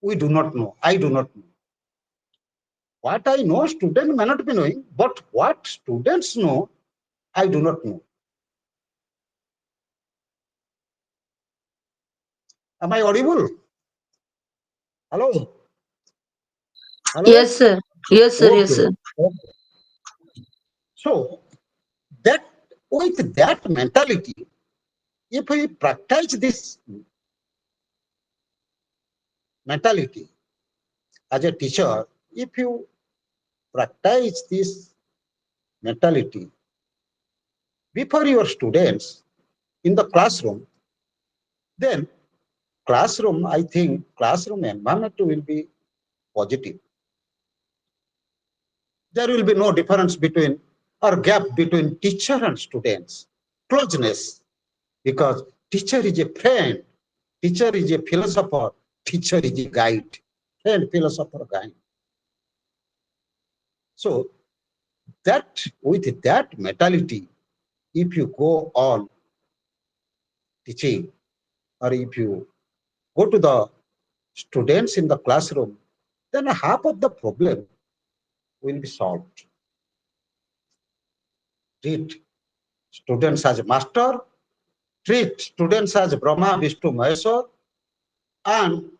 we do not know. I do not know. What I know, student may not be knowing, but what students know, I do not know. Am I audible? Hello? Hello? Yes, sir. Yes, sir. Yes, Okay. sir. Okay. So, that with that mentality, if we practice this mentality as a teacher, if you practice this mentality before your students in the classroom, then classroom, I think classroom environment will be positive. There will be no difference between or gap between teacher and students. Closeness, because teacher is a friend, teacher is a philosopher, teacher is a guide, friend, philosopher, guide. So that with that mentality, if you go on teaching or if you go to the students in the classroom, then half of the problem will be solved. Treat students as master, treat students as Brahma, Vishnu, Maheshwar, and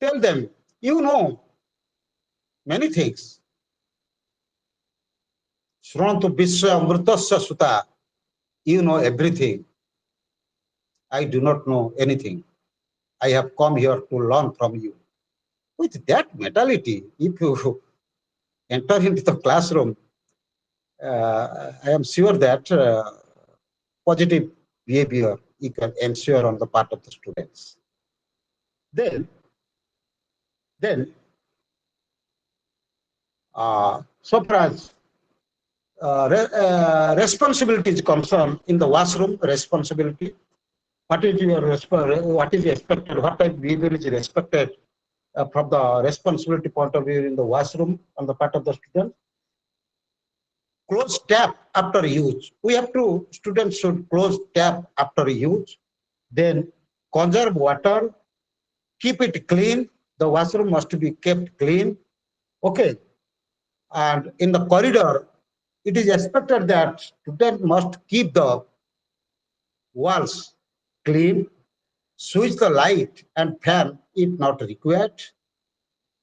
tell them, you know many things. Shrantu Vishwa Amritasya Suta, you know everything. I do not know anything. I have come here to learn from you. With that mentality, if you enter into the classroom, I am sure that positive behavior you can ensure on the part of the students. Then so far as responsibility is concerned, in the washroom, responsibility. What is your what is expected? What type of behavior is expected from the responsibility point of view in the washroom on the part of the student? Close tap after use. We have to, students should close tap after use. Then conserve water, keep it clean. The washroom must be kept clean. Okay. And in the corridor, it is expected that student must keep the walls clean, switch the light and fan if not required.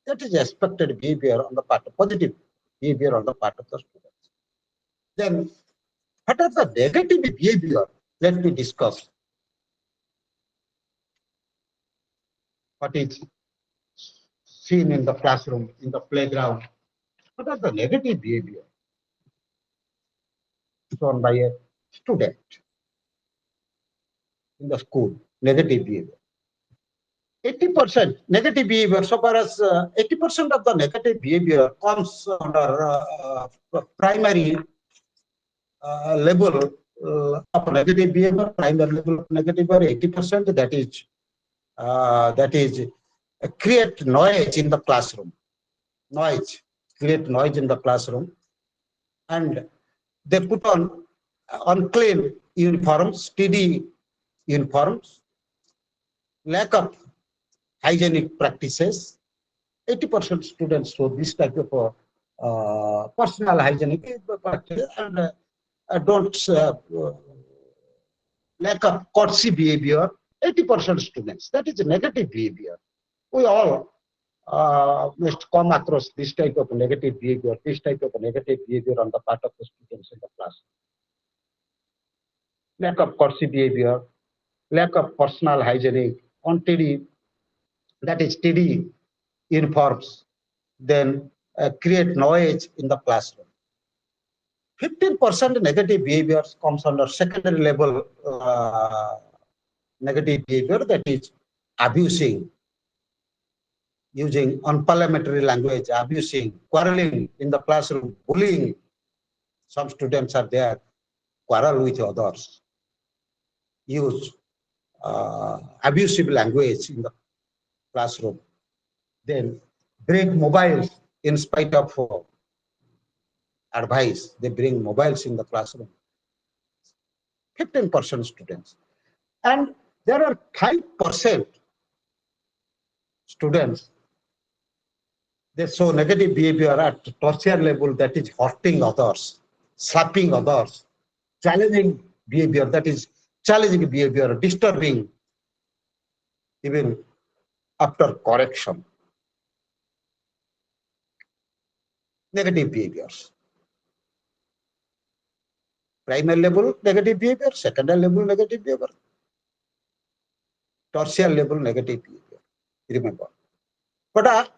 That is expected behavior on the part of positive behavior on the part of the students. Then what are the negative behavior? Let me discuss. What is seen in the classroom, in the playground? What are the negative behavior shown by a student in the school? Negative behavior. 80% negative behavior, so far as 80% of the negative behavior comes under primary level of negative behavior, primary level of negative behavior, 80%, that is create noise in the classroom. Create noise in the classroom, and they put on unclean uniforms, steady uniforms, lack of hygienic practices. 80% students show this type of personal hygienic practice, and don't lack of courtesy behavior. 80% students, that is a negative behavior. We all must come across this type of negative behavior, on the part of the students in the class. Lack of courtesy behavior, lack of personal hygienic, untidy, that is steady uniforms, then create noise in the classroom. 15% negative behaviors comes under secondary level negative behavior, that is abusing, using unparliamentary language, abusing, quarreling in the classroom, bullying. Some students are there, quarrel with others, use abusive language in the classroom. Then bring mobiles in spite of advice, they bring mobiles in the classroom. 15% students. And there are 5% students, they show negative behavior at tertiary level, that is hurting others, slapping others, challenging behavior, that is challenging behavior, disturbing even after correction. Negative behaviors. Primary level negative behavior, secondary level negative behavior, tertiary level negative behavior. Remember. But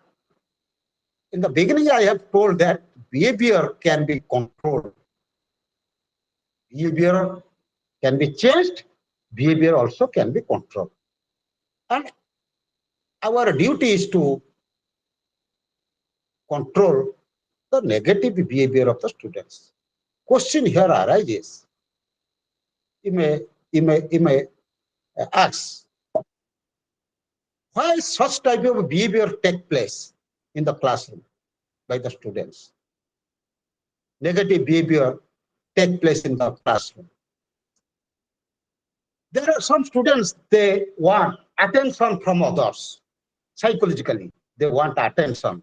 in the beginning, I have told that behavior can be controlled. Behavior can be changed. Behavior also can be controlled. And our duty is to control the negative behavior of the students. Question here arises. You may ask, why such type of behavior take place in the classroom by the students? Negative behavior take place in the classroom. There are some students, they want attention from others. Psychologically, they want attention.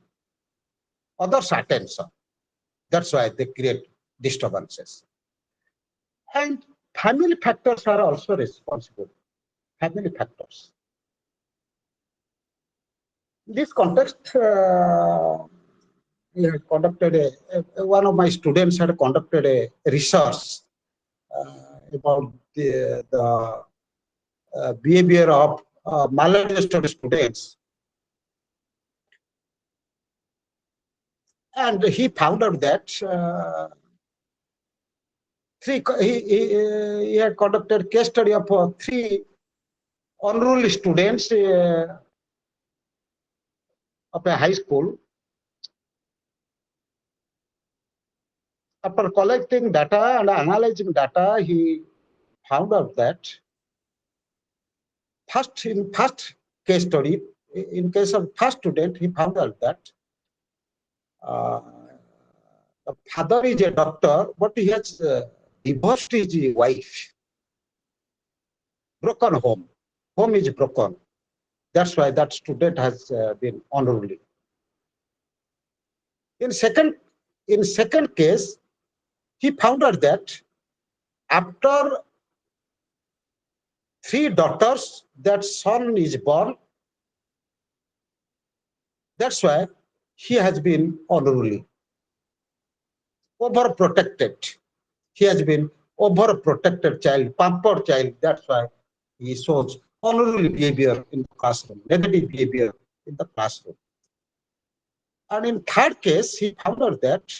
Others' attention. That's why they create disturbances. And family factors are also responsible. Family factors. In this context, we had conducted one of my students had conducted a research about the behavior of maladjusted students And he found out that he had conducted case study of three unruly students of a high school. After collecting data and analyzing data, he found out that first case study, in case of first student, he found out that the father is a doctor, but he has divorced his wife. Broken home. Home is broken. That's why that student has been unruly. In second case, he found out that after 3 daughters, that son is born. That's why he has been unruly, overprotected. He has been overprotected child, pampered child. That's why he shows unruly behavior in the classroom, negative behavior in the classroom. And in third case, he found out that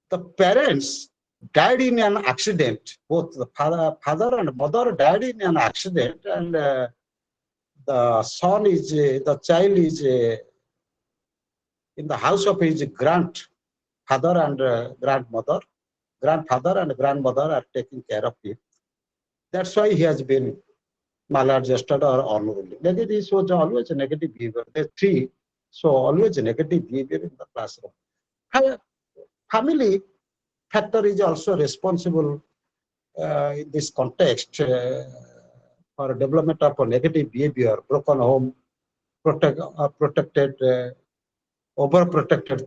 the parents died in an accident. Both the father and mother died in an accident, and the child is in the house of his grandfather and grandmother. Grandfather and grandmother are taking care of him. That's why he has been maladjusted or unruly. This was always a negative behavior. The three, so always a negative behavior in the classroom. Family factor is also responsible in this context for development of a negative behavior, broken home, overprotected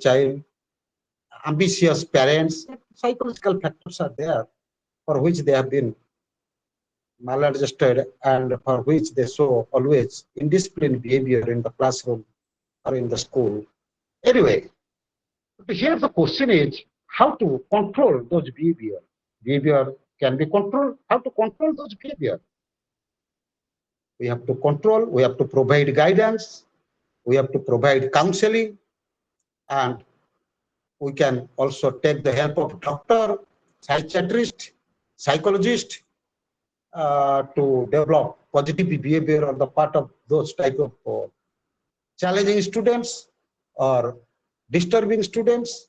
child, ambitious parents. Psychological factors are there for which they have been maladjusted and for which they show always indisciplined behavior in the classroom or in the school. Anyway, here the question is how to control those behavior. Behavior can be controlled. How to control those behavior? We have to control, we have to provide guidance, we have to provide counseling, and we can also take the help of doctor, psychiatrist, psychologist to develop positive behavior on the part of those type of challenging students or disturbing students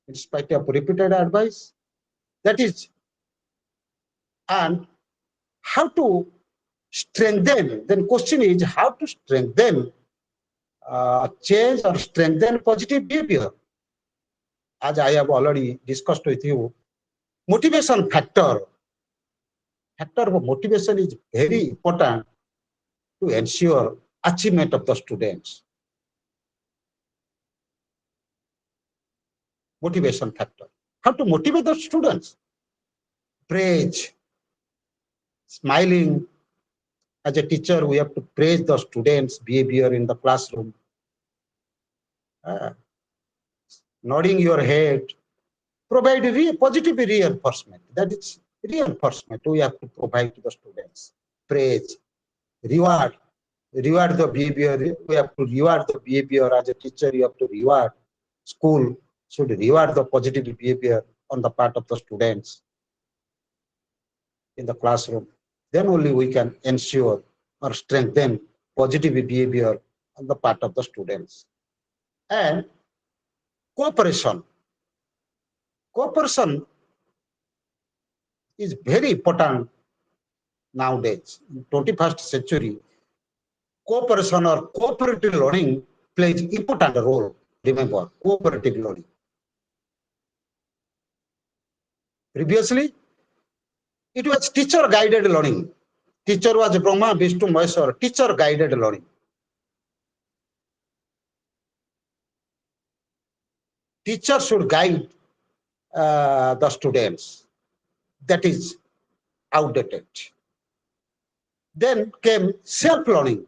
in spite of repeated advice. That is, and how to strengthen, then question is how to strengthen change or strengthen positive behavior. As I have already discussed with you, motivation factor of motivation is very important to ensure achievement of the students. Motivation factor. How to motivate the students? Praise, smiling. As a teacher, we have to praise the students' behavior in the classroom. Nodding your head, provide positive reinforcement. That is reinforcement we have to provide to the students. Praise, reward the behavior. We have to reward the behavior. As a teacher, you have to reward. School should reward the positive behavior on the part of the students in the classroom. Then only we can ensure or strengthen positive behavior on the part of the students. And cooperation. Cooperation is very important nowadays. In 21st century, cooperation or cooperative learning plays important role. Remember, cooperative learning. Previously, it was teacher-guided learning. Teacher was Brahma, Vishnu, Maheshwar, teacher-guided learning. Teacher should guide the students. That is outdated. Then came self-learning.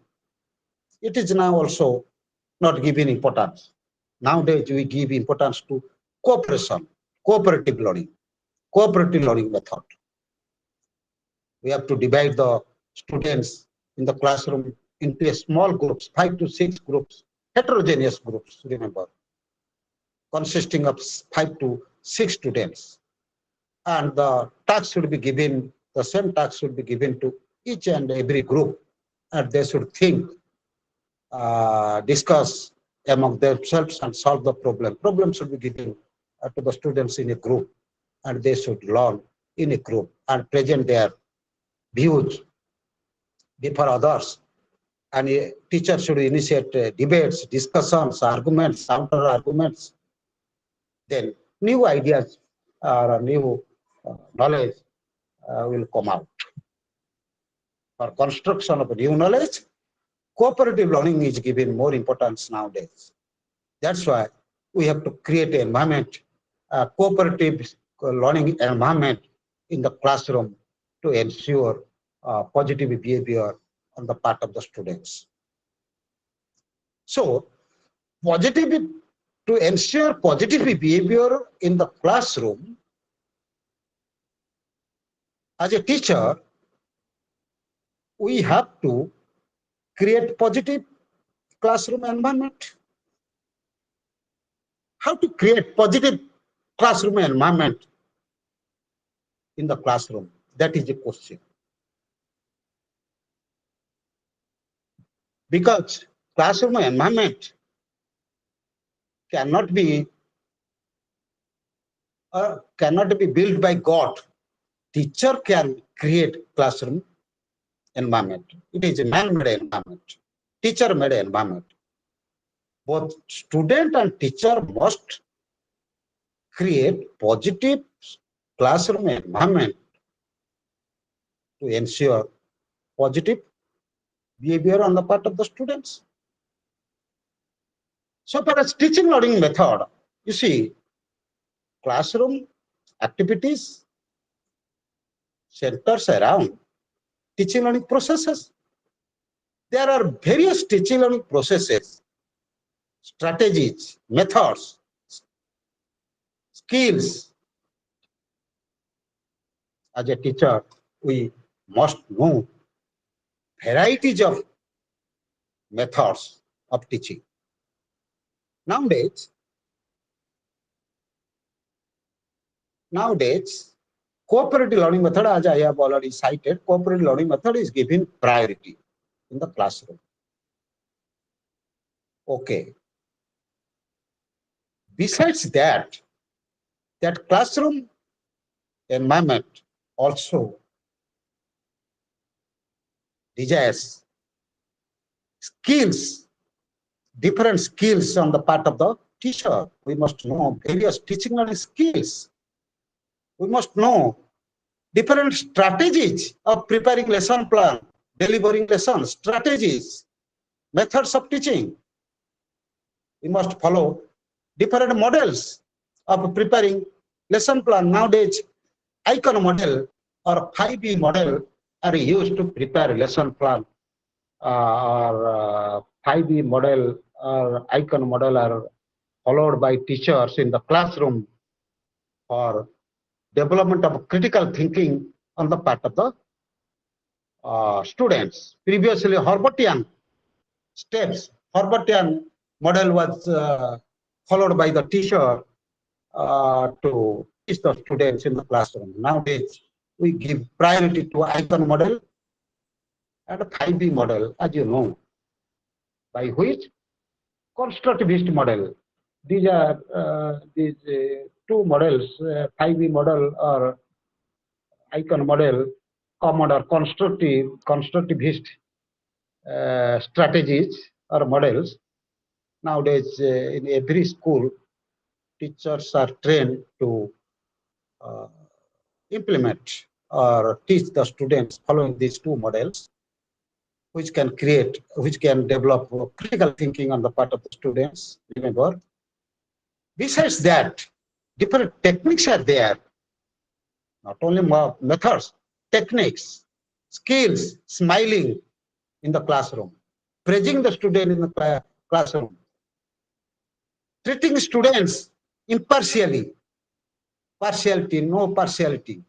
It is now also not given importance. Nowadays, we give importance to cooperation, cooperative learning method. We have to divide the students in the classroom into small groups, 5 to 6 groups, heterogeneous groups, remember, consisting of 5 to 6 students. And the task should be given, the same task should be given to each and every group, and they should think, discuss among themselves and solve the problem. Problem should be given to the students in a group, and they should learn in a group and present their views before others. And a teacher should initiate debates, discussions, arguments, counter arguments. Then new ideas or new knowledge will come out. For construction of new knowledge, cooperative learning is given more importance nowadays. That's why we have to create an environment, a cooperative learning environment in the classroom to ensure positive behavior on the part of the students. So, to ensure positive behavior in the classroom, as a teacher, we have to create positive classroom environment. How to create positive classroom environment in the classroom? That is the question. Because classroom environment cannot be built by God. Teacher can create classroom environment. It is a man-made environment, teacher-made environment. Both student and teacher must create positive classroom environment to ensure positive behavior on the part of the students. So far as teaching learning method, you see, classroom activities centers around teaching learning processes. There are various teaching learning processes, strategies, methods, skills. As a teacher, we must know varieties of methods of teaching. Nowadays, cooperative learning method, as I have already cited, cooperative learning method is given priority in the classroom. Okay. Besides that classroom environment also desires skills, different skills on the part of the teacher. We must know various teaching learning skills. We must know different strategies of preparing lesson plan, delivering lessons, strategies, methods of teaching. We must follow different models of preparing lesson plan. Nowadays, icon model or 5B model are used to prepare lesson plan, or 5B model or icon model are followed by teachers in the classroom for development of critical thinking on the part of the students. Previously, Herbartian steps, Herbartian model was followed by the teacher to teach the students in the classroom. Nowadays, we give priority to icon model and 5B model, as you know, by which constructivist model. These are these two models, 5B model or icon model, common or constructivist strategies or models. Nowadays, in every school, teachers are trained to implement or teach the students following these two models, which can develop critical thinking on the part of the students. Remember, besides that, different techniques are there. Not only methods, techniques, skills, smiling in the classroom, praising the student in the classroom, treating students impartially, partiality, no partiality.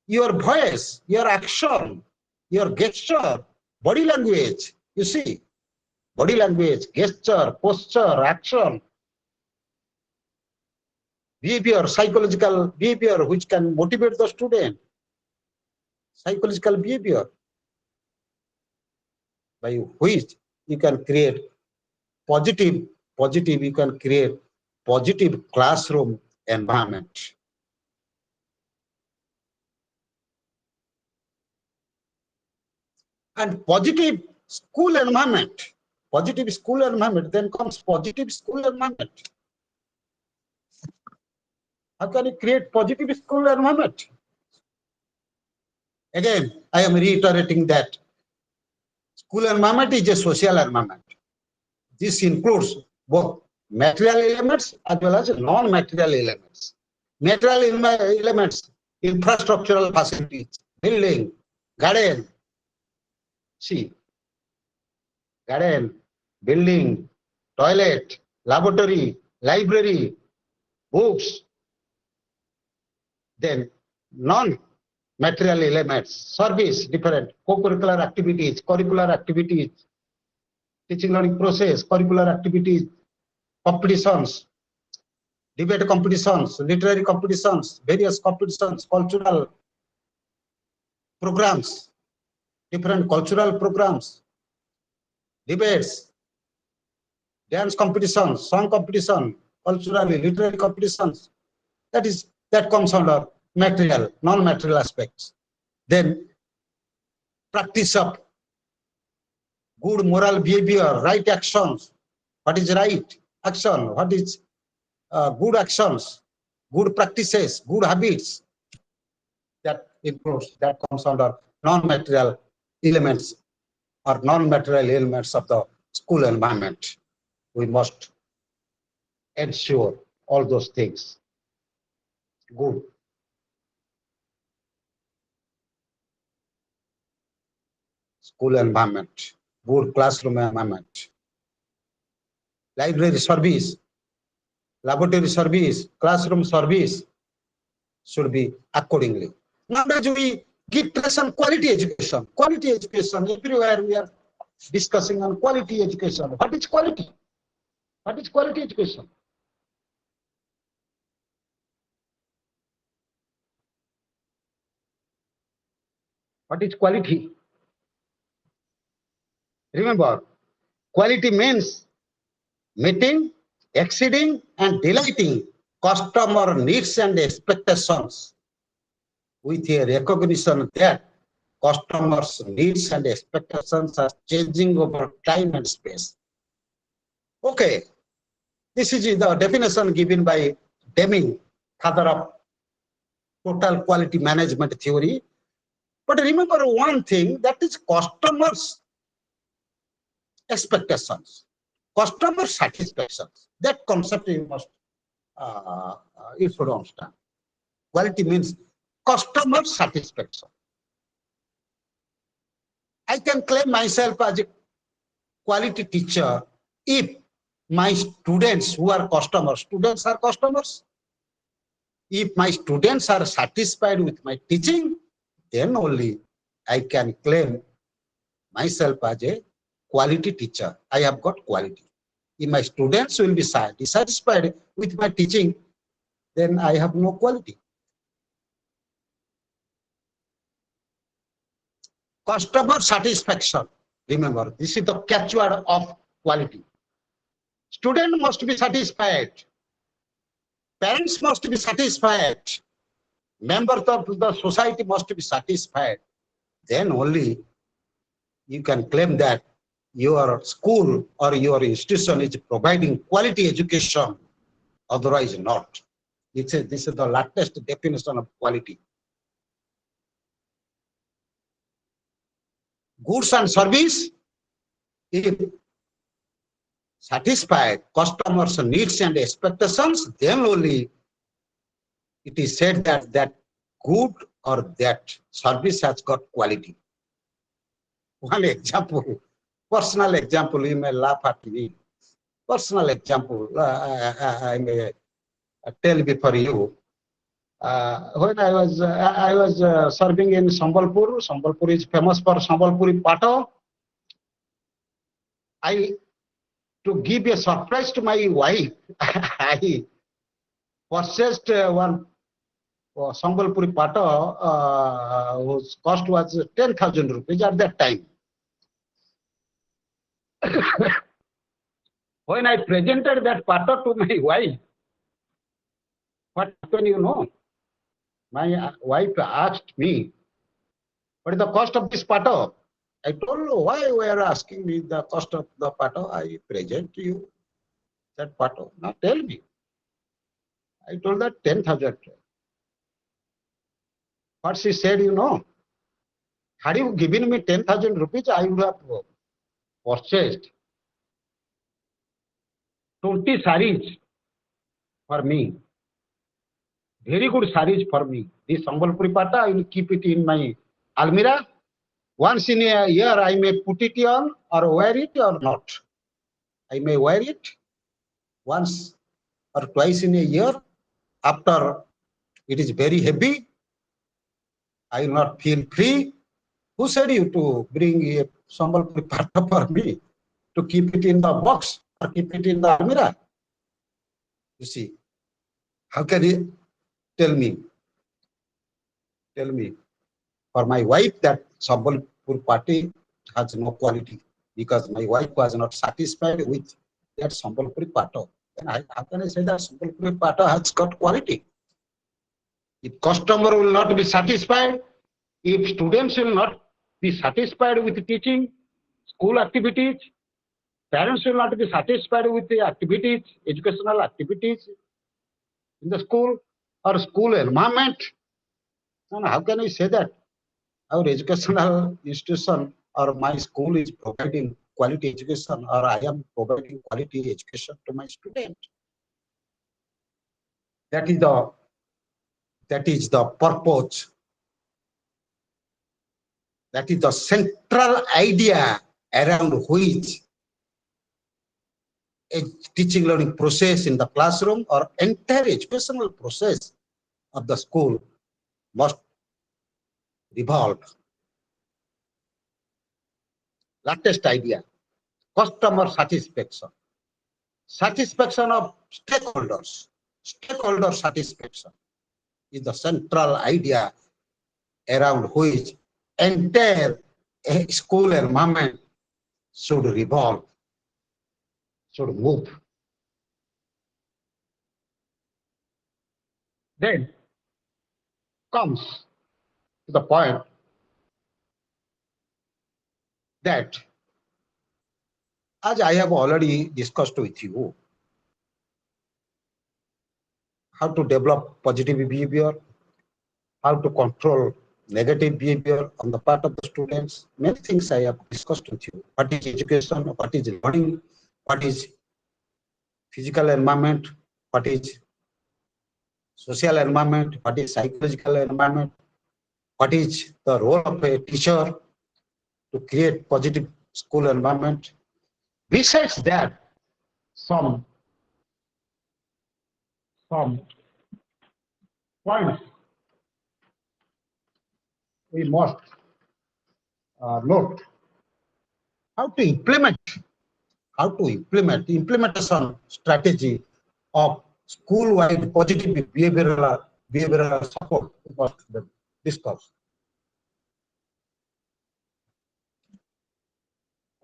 Your voice, your action, your gesture, body language, you see, body language, gesture, posture, action, behavior, psychological behavior which can motivate the student, psychological behavior by which you can create positive, you can create positive classroom environment. And positive school environment, then comes positive school environment. How can you create positive school environment? Again, I am reiterating that school environment is a social environment. This includes both material elements as well as non-material elements. Material elements, infrastructural facilities, building, garden, garden, building, toilet, laboratory, library, books. Then non-material elements, service, different co-curricular activities, curricular activities, teaching learning process, curricular activities, competitions, debate competitions, literary competitions, various competitions, cultural programs, different cultural programs, debates, dance competitions, song competition, cultural, literary competitions. That comes under material, non-material aspects. Then practice of good moral behavior, right actions. What is right action? What is good actions, good practices, good habits? That includes, that comes under non-material elements or non-material elements of the school environment. We must ensure all those things. Good. School environment, good classroom environment, library service, laboratory service, classroom service should be accordingly. Nowadays we give place on quality education. Quality education, everywhere we are discussing on quality education. What is quality? What is quality education? What is quality? Remember, quality means meeting, exceeding, and delighting customer needs and expectations with a recognition that customers' needs and expectations are changing over time and space. Okay, this is the definition given by Deming, father of total quality management theory. But remember one thing, that is customers' expectations, customer satisfaction. That concept you must you should understand. Quality means customer satisfaction. I can claim myself as a quality teacher if my students who are customers, students are customers. If my students are satisfied with my teaching, then only I can claim myself as a quality teacher. I have got quality. If my students will be dissatisfied with my teaching, then I have no quality. Customer satisfaction. Remember, this is the catchword of quality. Student must be satisfied. Parents must be satisfied. Members of the society must be satisfied. Then only you can claim that your school or your institution is providing quality education. Otherwise not. This is the latest definition of quality. Goods and service, if satisfied customers' needs and expectations, then only it is said that that good or that service has got quality. One example, personal example, you may laugh at me. Personal example, I may tell before you. When I was serving in Sambalpur. Sambalpur is famous for Sambalpuri Pato. I to give a surprise to my wife, I purchased one Sambalpuri Pata whose cost was 10,000 rupees at that time. When I presented that Pata to my wife, what happened, you know? My wife asked me, what is the cost of this Pata? I told her, why you are asking me the cost of the Pata? I present to you that Pata. Now tell me. I told her 10,000. What she said, you know, had you given me 10,000 rupees, I would have purchased 20 saris for me. Very good saris for me. This Sambalpuri Pata, I will keep it in my almirah. Once in a year, I may put it on or wear it or not. I may wear it once or twice in a year. After it is very heavy, I will not feel free. Who said you to bring a Sambalpuri Pata for me? To keep it in the box or keep it in the almirah? You see, how can you tell me? Tell me. For my wife, that Sambalpur party has no quality because my wife was not satisfied with that Sambalpuri Pato. Then how can I say that Sambalpuri Pato has got quality? If customer will not be satisfied, if students will not be satisfied with teaching, school activities, parents will not be satisfied with the activities, educational activities in the school or school environment, then how can I say that our educational institution or my school is providing quality education or I am providing quality education to my student? That is the purpose. That is the central idea around which a teaching learning process in the classroom or entire educational process of the school must revolve. Latest idea, customer satisfaction, satisfaction of stakeholders, stakeholder satisfaction is the central idea around which entire school environment should revolve, should move. Then comes to the point that, as I have already discussed with you, how to develop positive behavior, how to control negative behavior on the part of the students. Many things I have discussed with you. What is education, what is learning, what is physical environment, what is social environment, what is psychological environment, what is the role of a teacher to create positive school environment. Besides that, some points we must note. How to implement the implementation strategy of school-wide positive behavioral support we must discuss.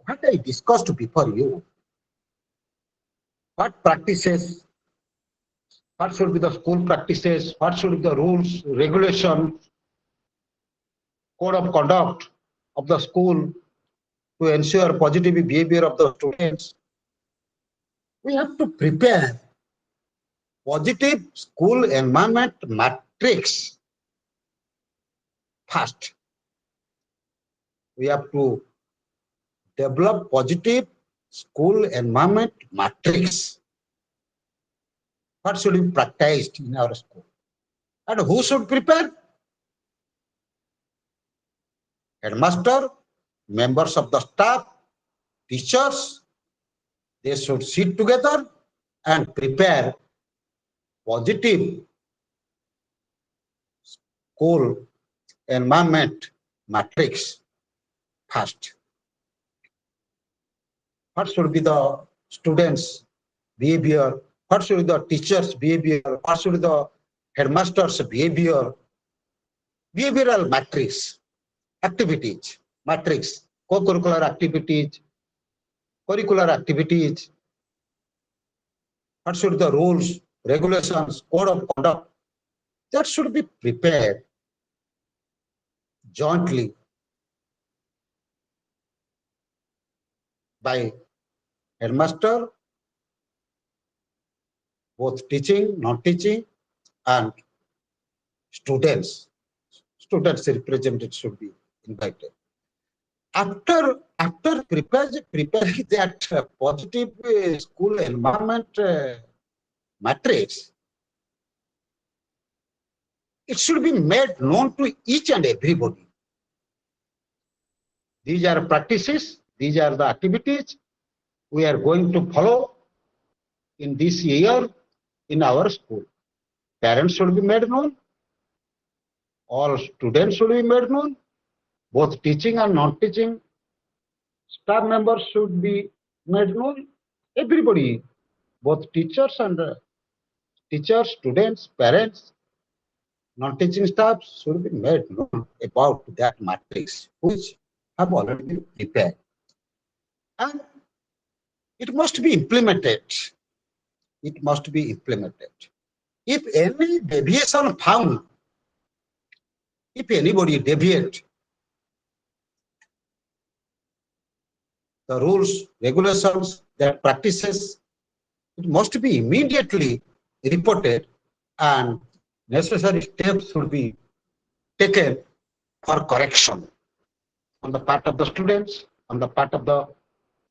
What I discussed before you, what practices, what should be the school practices, what should be the rules, regulations, code of conduct of the school to ensure positive behavior of the students. We have to prepare positive school environment matrix first. We have to develop positive school environment matrix. What should be practiced in our school? And who should prepare? Headmaster, members of the staff, teachers, they should sit together and prepare positive school environment matrix first. What should be the students' behavior, what should be the teacher's behavior, what should be the headmaster's behavior, behavioral matrix, activities, matrix, co-curricular activities, curricular activities, what should be the rules, regulations, code of conduct, that should be prepared jointly by headmaster, both teaching, non-teaching, and students. Students representatives should be invited. After preparing that positive school environment matrix, it should be made known to each and everybody. These are practices, these are the activities we are going to follow in this year in our school. Parents should be made known, all students should be made known, both teaching and non-teaching staff members should be made known. Everybody, both teachers and teachers, students, parents, non-teaching staff should be made known about that matrix, which have already been prepared. And it must be implemented. It must be implemented. If any deviation found, if anybody deviate the rules, regulations, that practices, it must be immediately reported and necessary steps should be taken for correction on the part of the students, on the part of the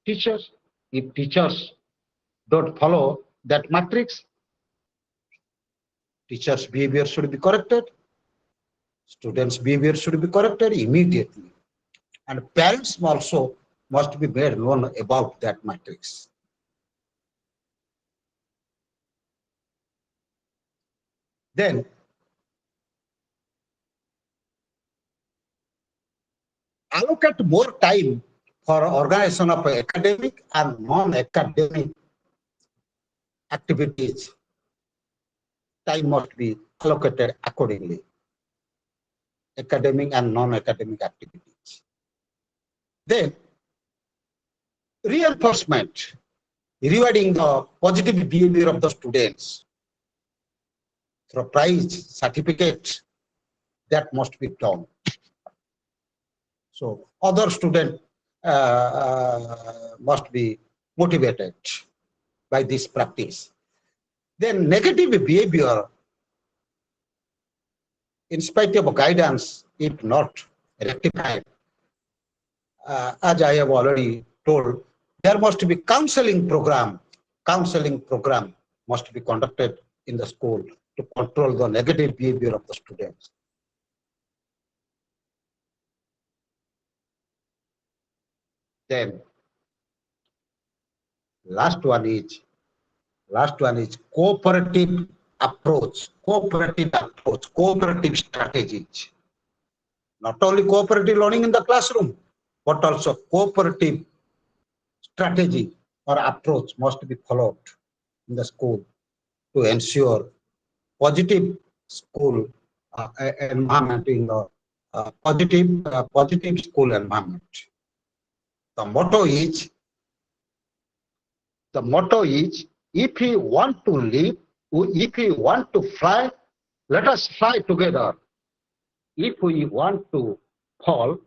teachers. If teachers don't follow that matrix, teachers' behavior should be corrected, students' behavior should be corrected immediately. And parents also must be made known about that matrix. Then, allocate more time for organization of academic and non-academic activities. Time must be allocated accordingly. Academic and non-academic activities. Then, reinforcement, rewarding the positive behavior of the students through prize, certificate, that must be done. So, other students must be motivated by this practice. Then, negative behavior, in spite of guidance, if not rectified, as I have already told, there must be counseling program. Counseling program must be conducted in the school to control the negative behavior of the students. Then last one is cooperative approach, cooperative strategies. Not only cooperative learning in the classroom, but also cooperative strategy or approach must be followed in the school to ensure positive school environment in the positive school environment. The motto is, if we want to live, if we want to fly, let us fly together. If we want to fall,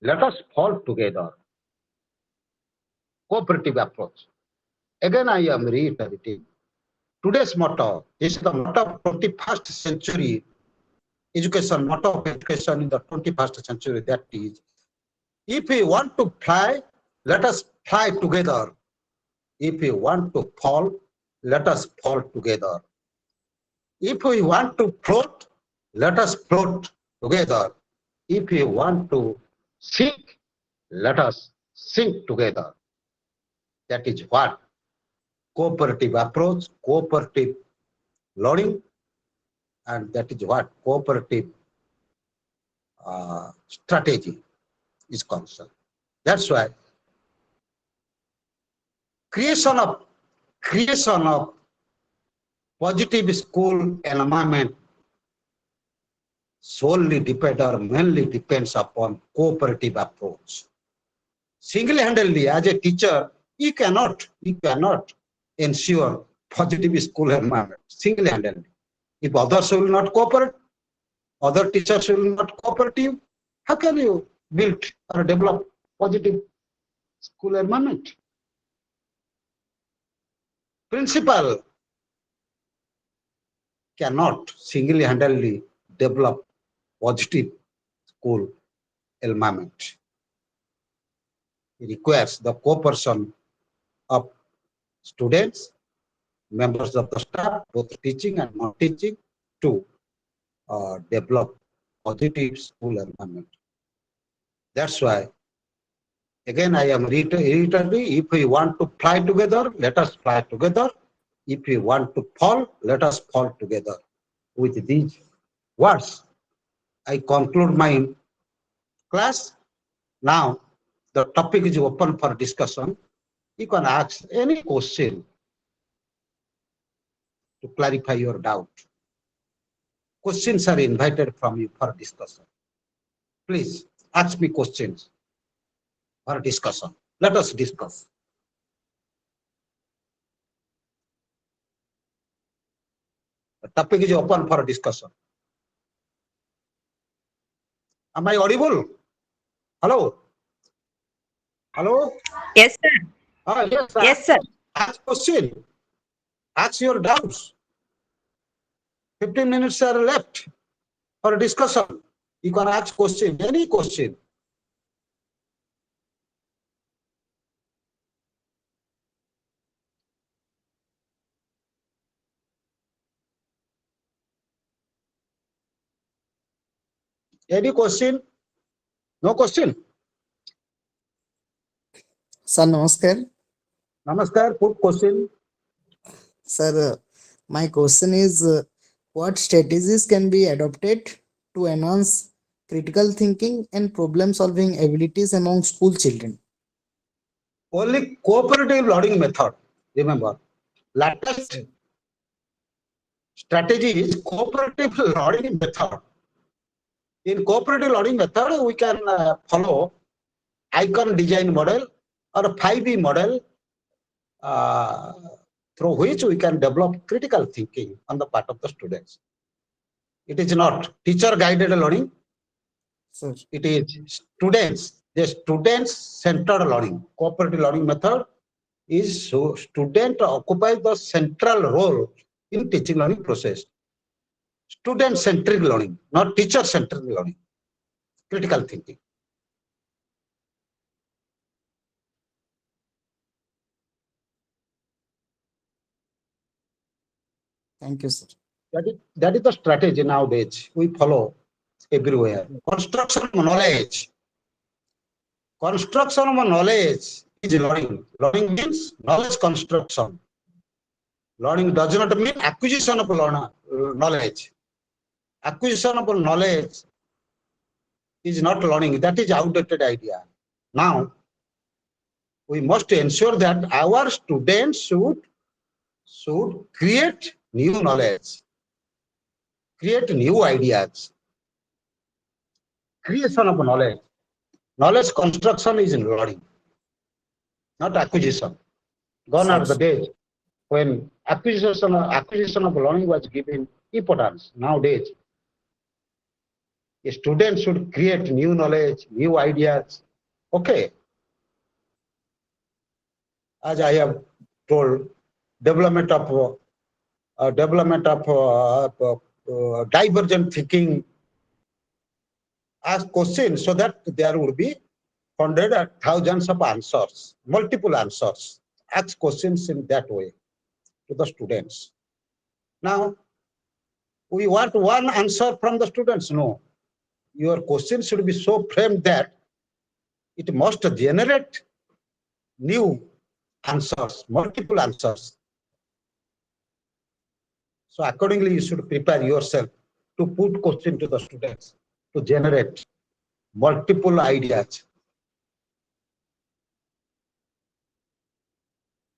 let us fall together. Cooperative approach. Again, I am reiterating. Today's motto is the motto of 21st century education, motto of education in the 21st century. That is, if we want to fly, let us fly together. If we want to fall, let us fall together. If we want to float, let us float together. If we want to sink, let us sink together. That is what cooperative approach, cooperative learning, and that is what cooperative strategy is concerned. That's why creation of positive school environment solely depend or mainly depends upon cooperative approach. Single-handedly, as a teacher, you cannot ensure positive school environment single-handedly. If others will not cooperate, other teachers will not cooperative, how can you build or develop positive school environment? Principal cannot single-handedly develop positive school environment. It requires the cooperation of students, members of the staff, both teaching and non-teaching, to develop positive school environment. That's why, again, I am reiterating, if we want to fly together, let us fly together. If we want to fall, let us fall together. With these words, I conclude my class. Now, the topic is open for discussion. You can ask any question to clarify your doubt. Questions are invited from you for discussion. Please ask me questions for discussion. Let us discuss. The topic is open for discussion. Am I audible? Hello? Hello? Yes, sir. Yes, Yes, sir. ask question. Ask your doubts. 15 minutes are left for discussion. You can ask question, any question. Any question? No question? Sir, namaskar. Namaskar, put question. Sir, my question is what strategies can be adopted to enhance critical thinking and problem solving abilities among school children? Only cooperative learning method. Remember, latest strategy is cooperative learning method. In cooperative learning method, we can follow icon design model or a 5E model through which we can develop critical thinking on the part of the students. It is not teacher guided learning. Sir. It is the students centered learning. Cooperative learning method is so student occupies the central role in teaching learning process. Student centric learning, not teacher centric learning. Critical thinking. Thank you, sir. That is the strategy nowadays we follow everywhere. Construction of knowledge. Construction of knowledge is learning. Learning means knowledge construction. Learning does not mean acquisition of knowledge. Acquisition of knowledge is not learning. That is outdated idea. Now, we must ensure that our students should create new knowledge, create new ideas. Creation of knowledge. Knowledge construction is in learning, not acquisition. Gone are the days when acquisition of learning was given importance. Nowadays, a student should create new knowledge, new ideas. Okay. As I have told, development of divergent thinking. Ask questions so that there would be hundreds or thousands of answers, multiple answers. Ask questions in that way to the students. Now, we want one answer from the students. No, your question should be so framed that it must generate new answers, multiple answers. So accordingly, you should prepare yourself to put question to the students to generate multiple ideas.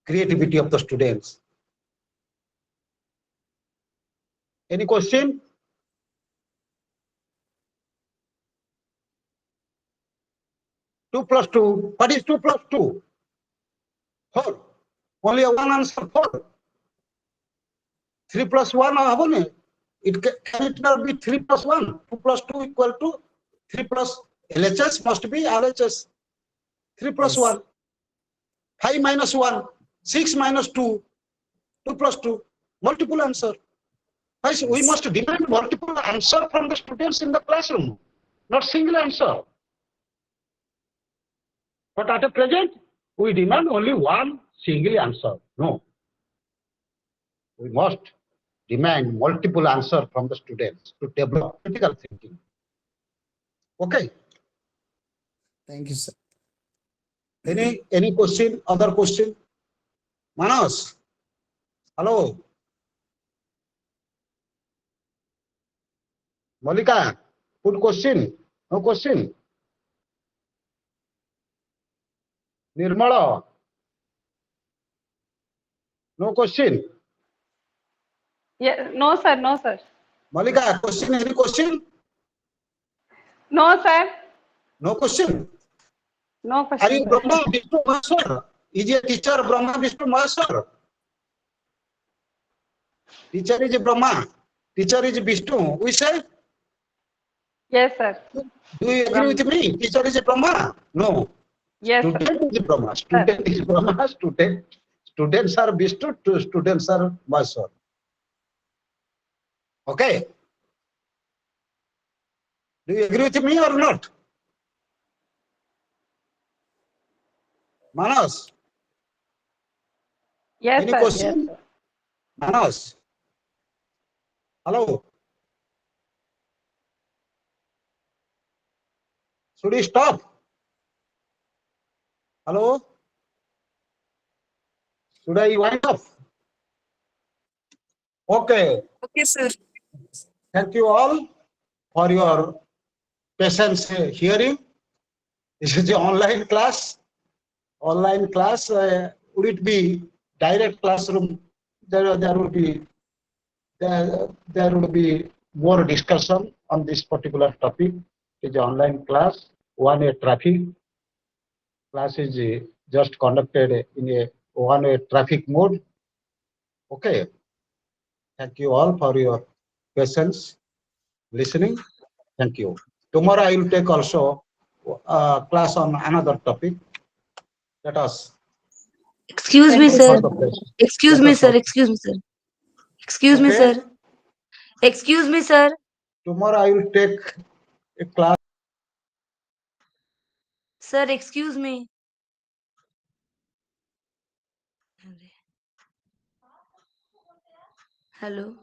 creativity of the students. Any question? Two plus two. What is 2 plus 2? 4. Only one answer, 4. 3 plus 1 হবনি? Can it not be 3 plus 1? 2 plus 2 equal to 3 plus LHS must be RHS. 3 plus Yes. 1. 5 minus 1. 6 minus 2. 2 plus 2. Multiple answer. Guys, we Yes. must demand multiple answer from the students in the classroom, not single answer. But at the present, we demand only one single answer. No. We must demand multiple answer from the students to develop critical thinking. Okay. Thank you, sir. Any question? Other question? Manas. Hello. Malika. Good question. No question. Nirmala. No question. Yeah, no, sir. No, sir. Malika, question? Any question? No, sir. No question. No Are question, you sir. Brahma Vishnu Maheshwar? Is a teacher Brahma Vishnu Maheshwar? Teacher is Brahma. Teacher is Vishnu. We say, Yes, sir. do you agree with me? Teacher is Brahma? No. Yes, sir. Student is Brahma. Student is Brahma. Students are Vishnu. Students are Maheshwar. Okay. Do you agree with me or not? Manas. Yes, Any sir. question? Yes, sir. Manas. Hello. Should we stop? Hello. Should I wind up? Okay. Okay, sir. Thank you all for your patience hearing. This is the online class. Online class, would it be direct classroom? There would be more discussion on this particular topic. It is online class. One-way traffic class is just conducted in a one-way traffic mode. Okay. Thank you all for your patience listening. Thank you. Tomorrow I will take also class on another topic. Let us. Excuse me, Thank you, sir. For the best. Excuse Let me, us sir. all- Excuse me, sir. Excuse me, Okay. sir. Excuse me, sir. Tomorrow I will take a class. Sir, excuse me. Hello.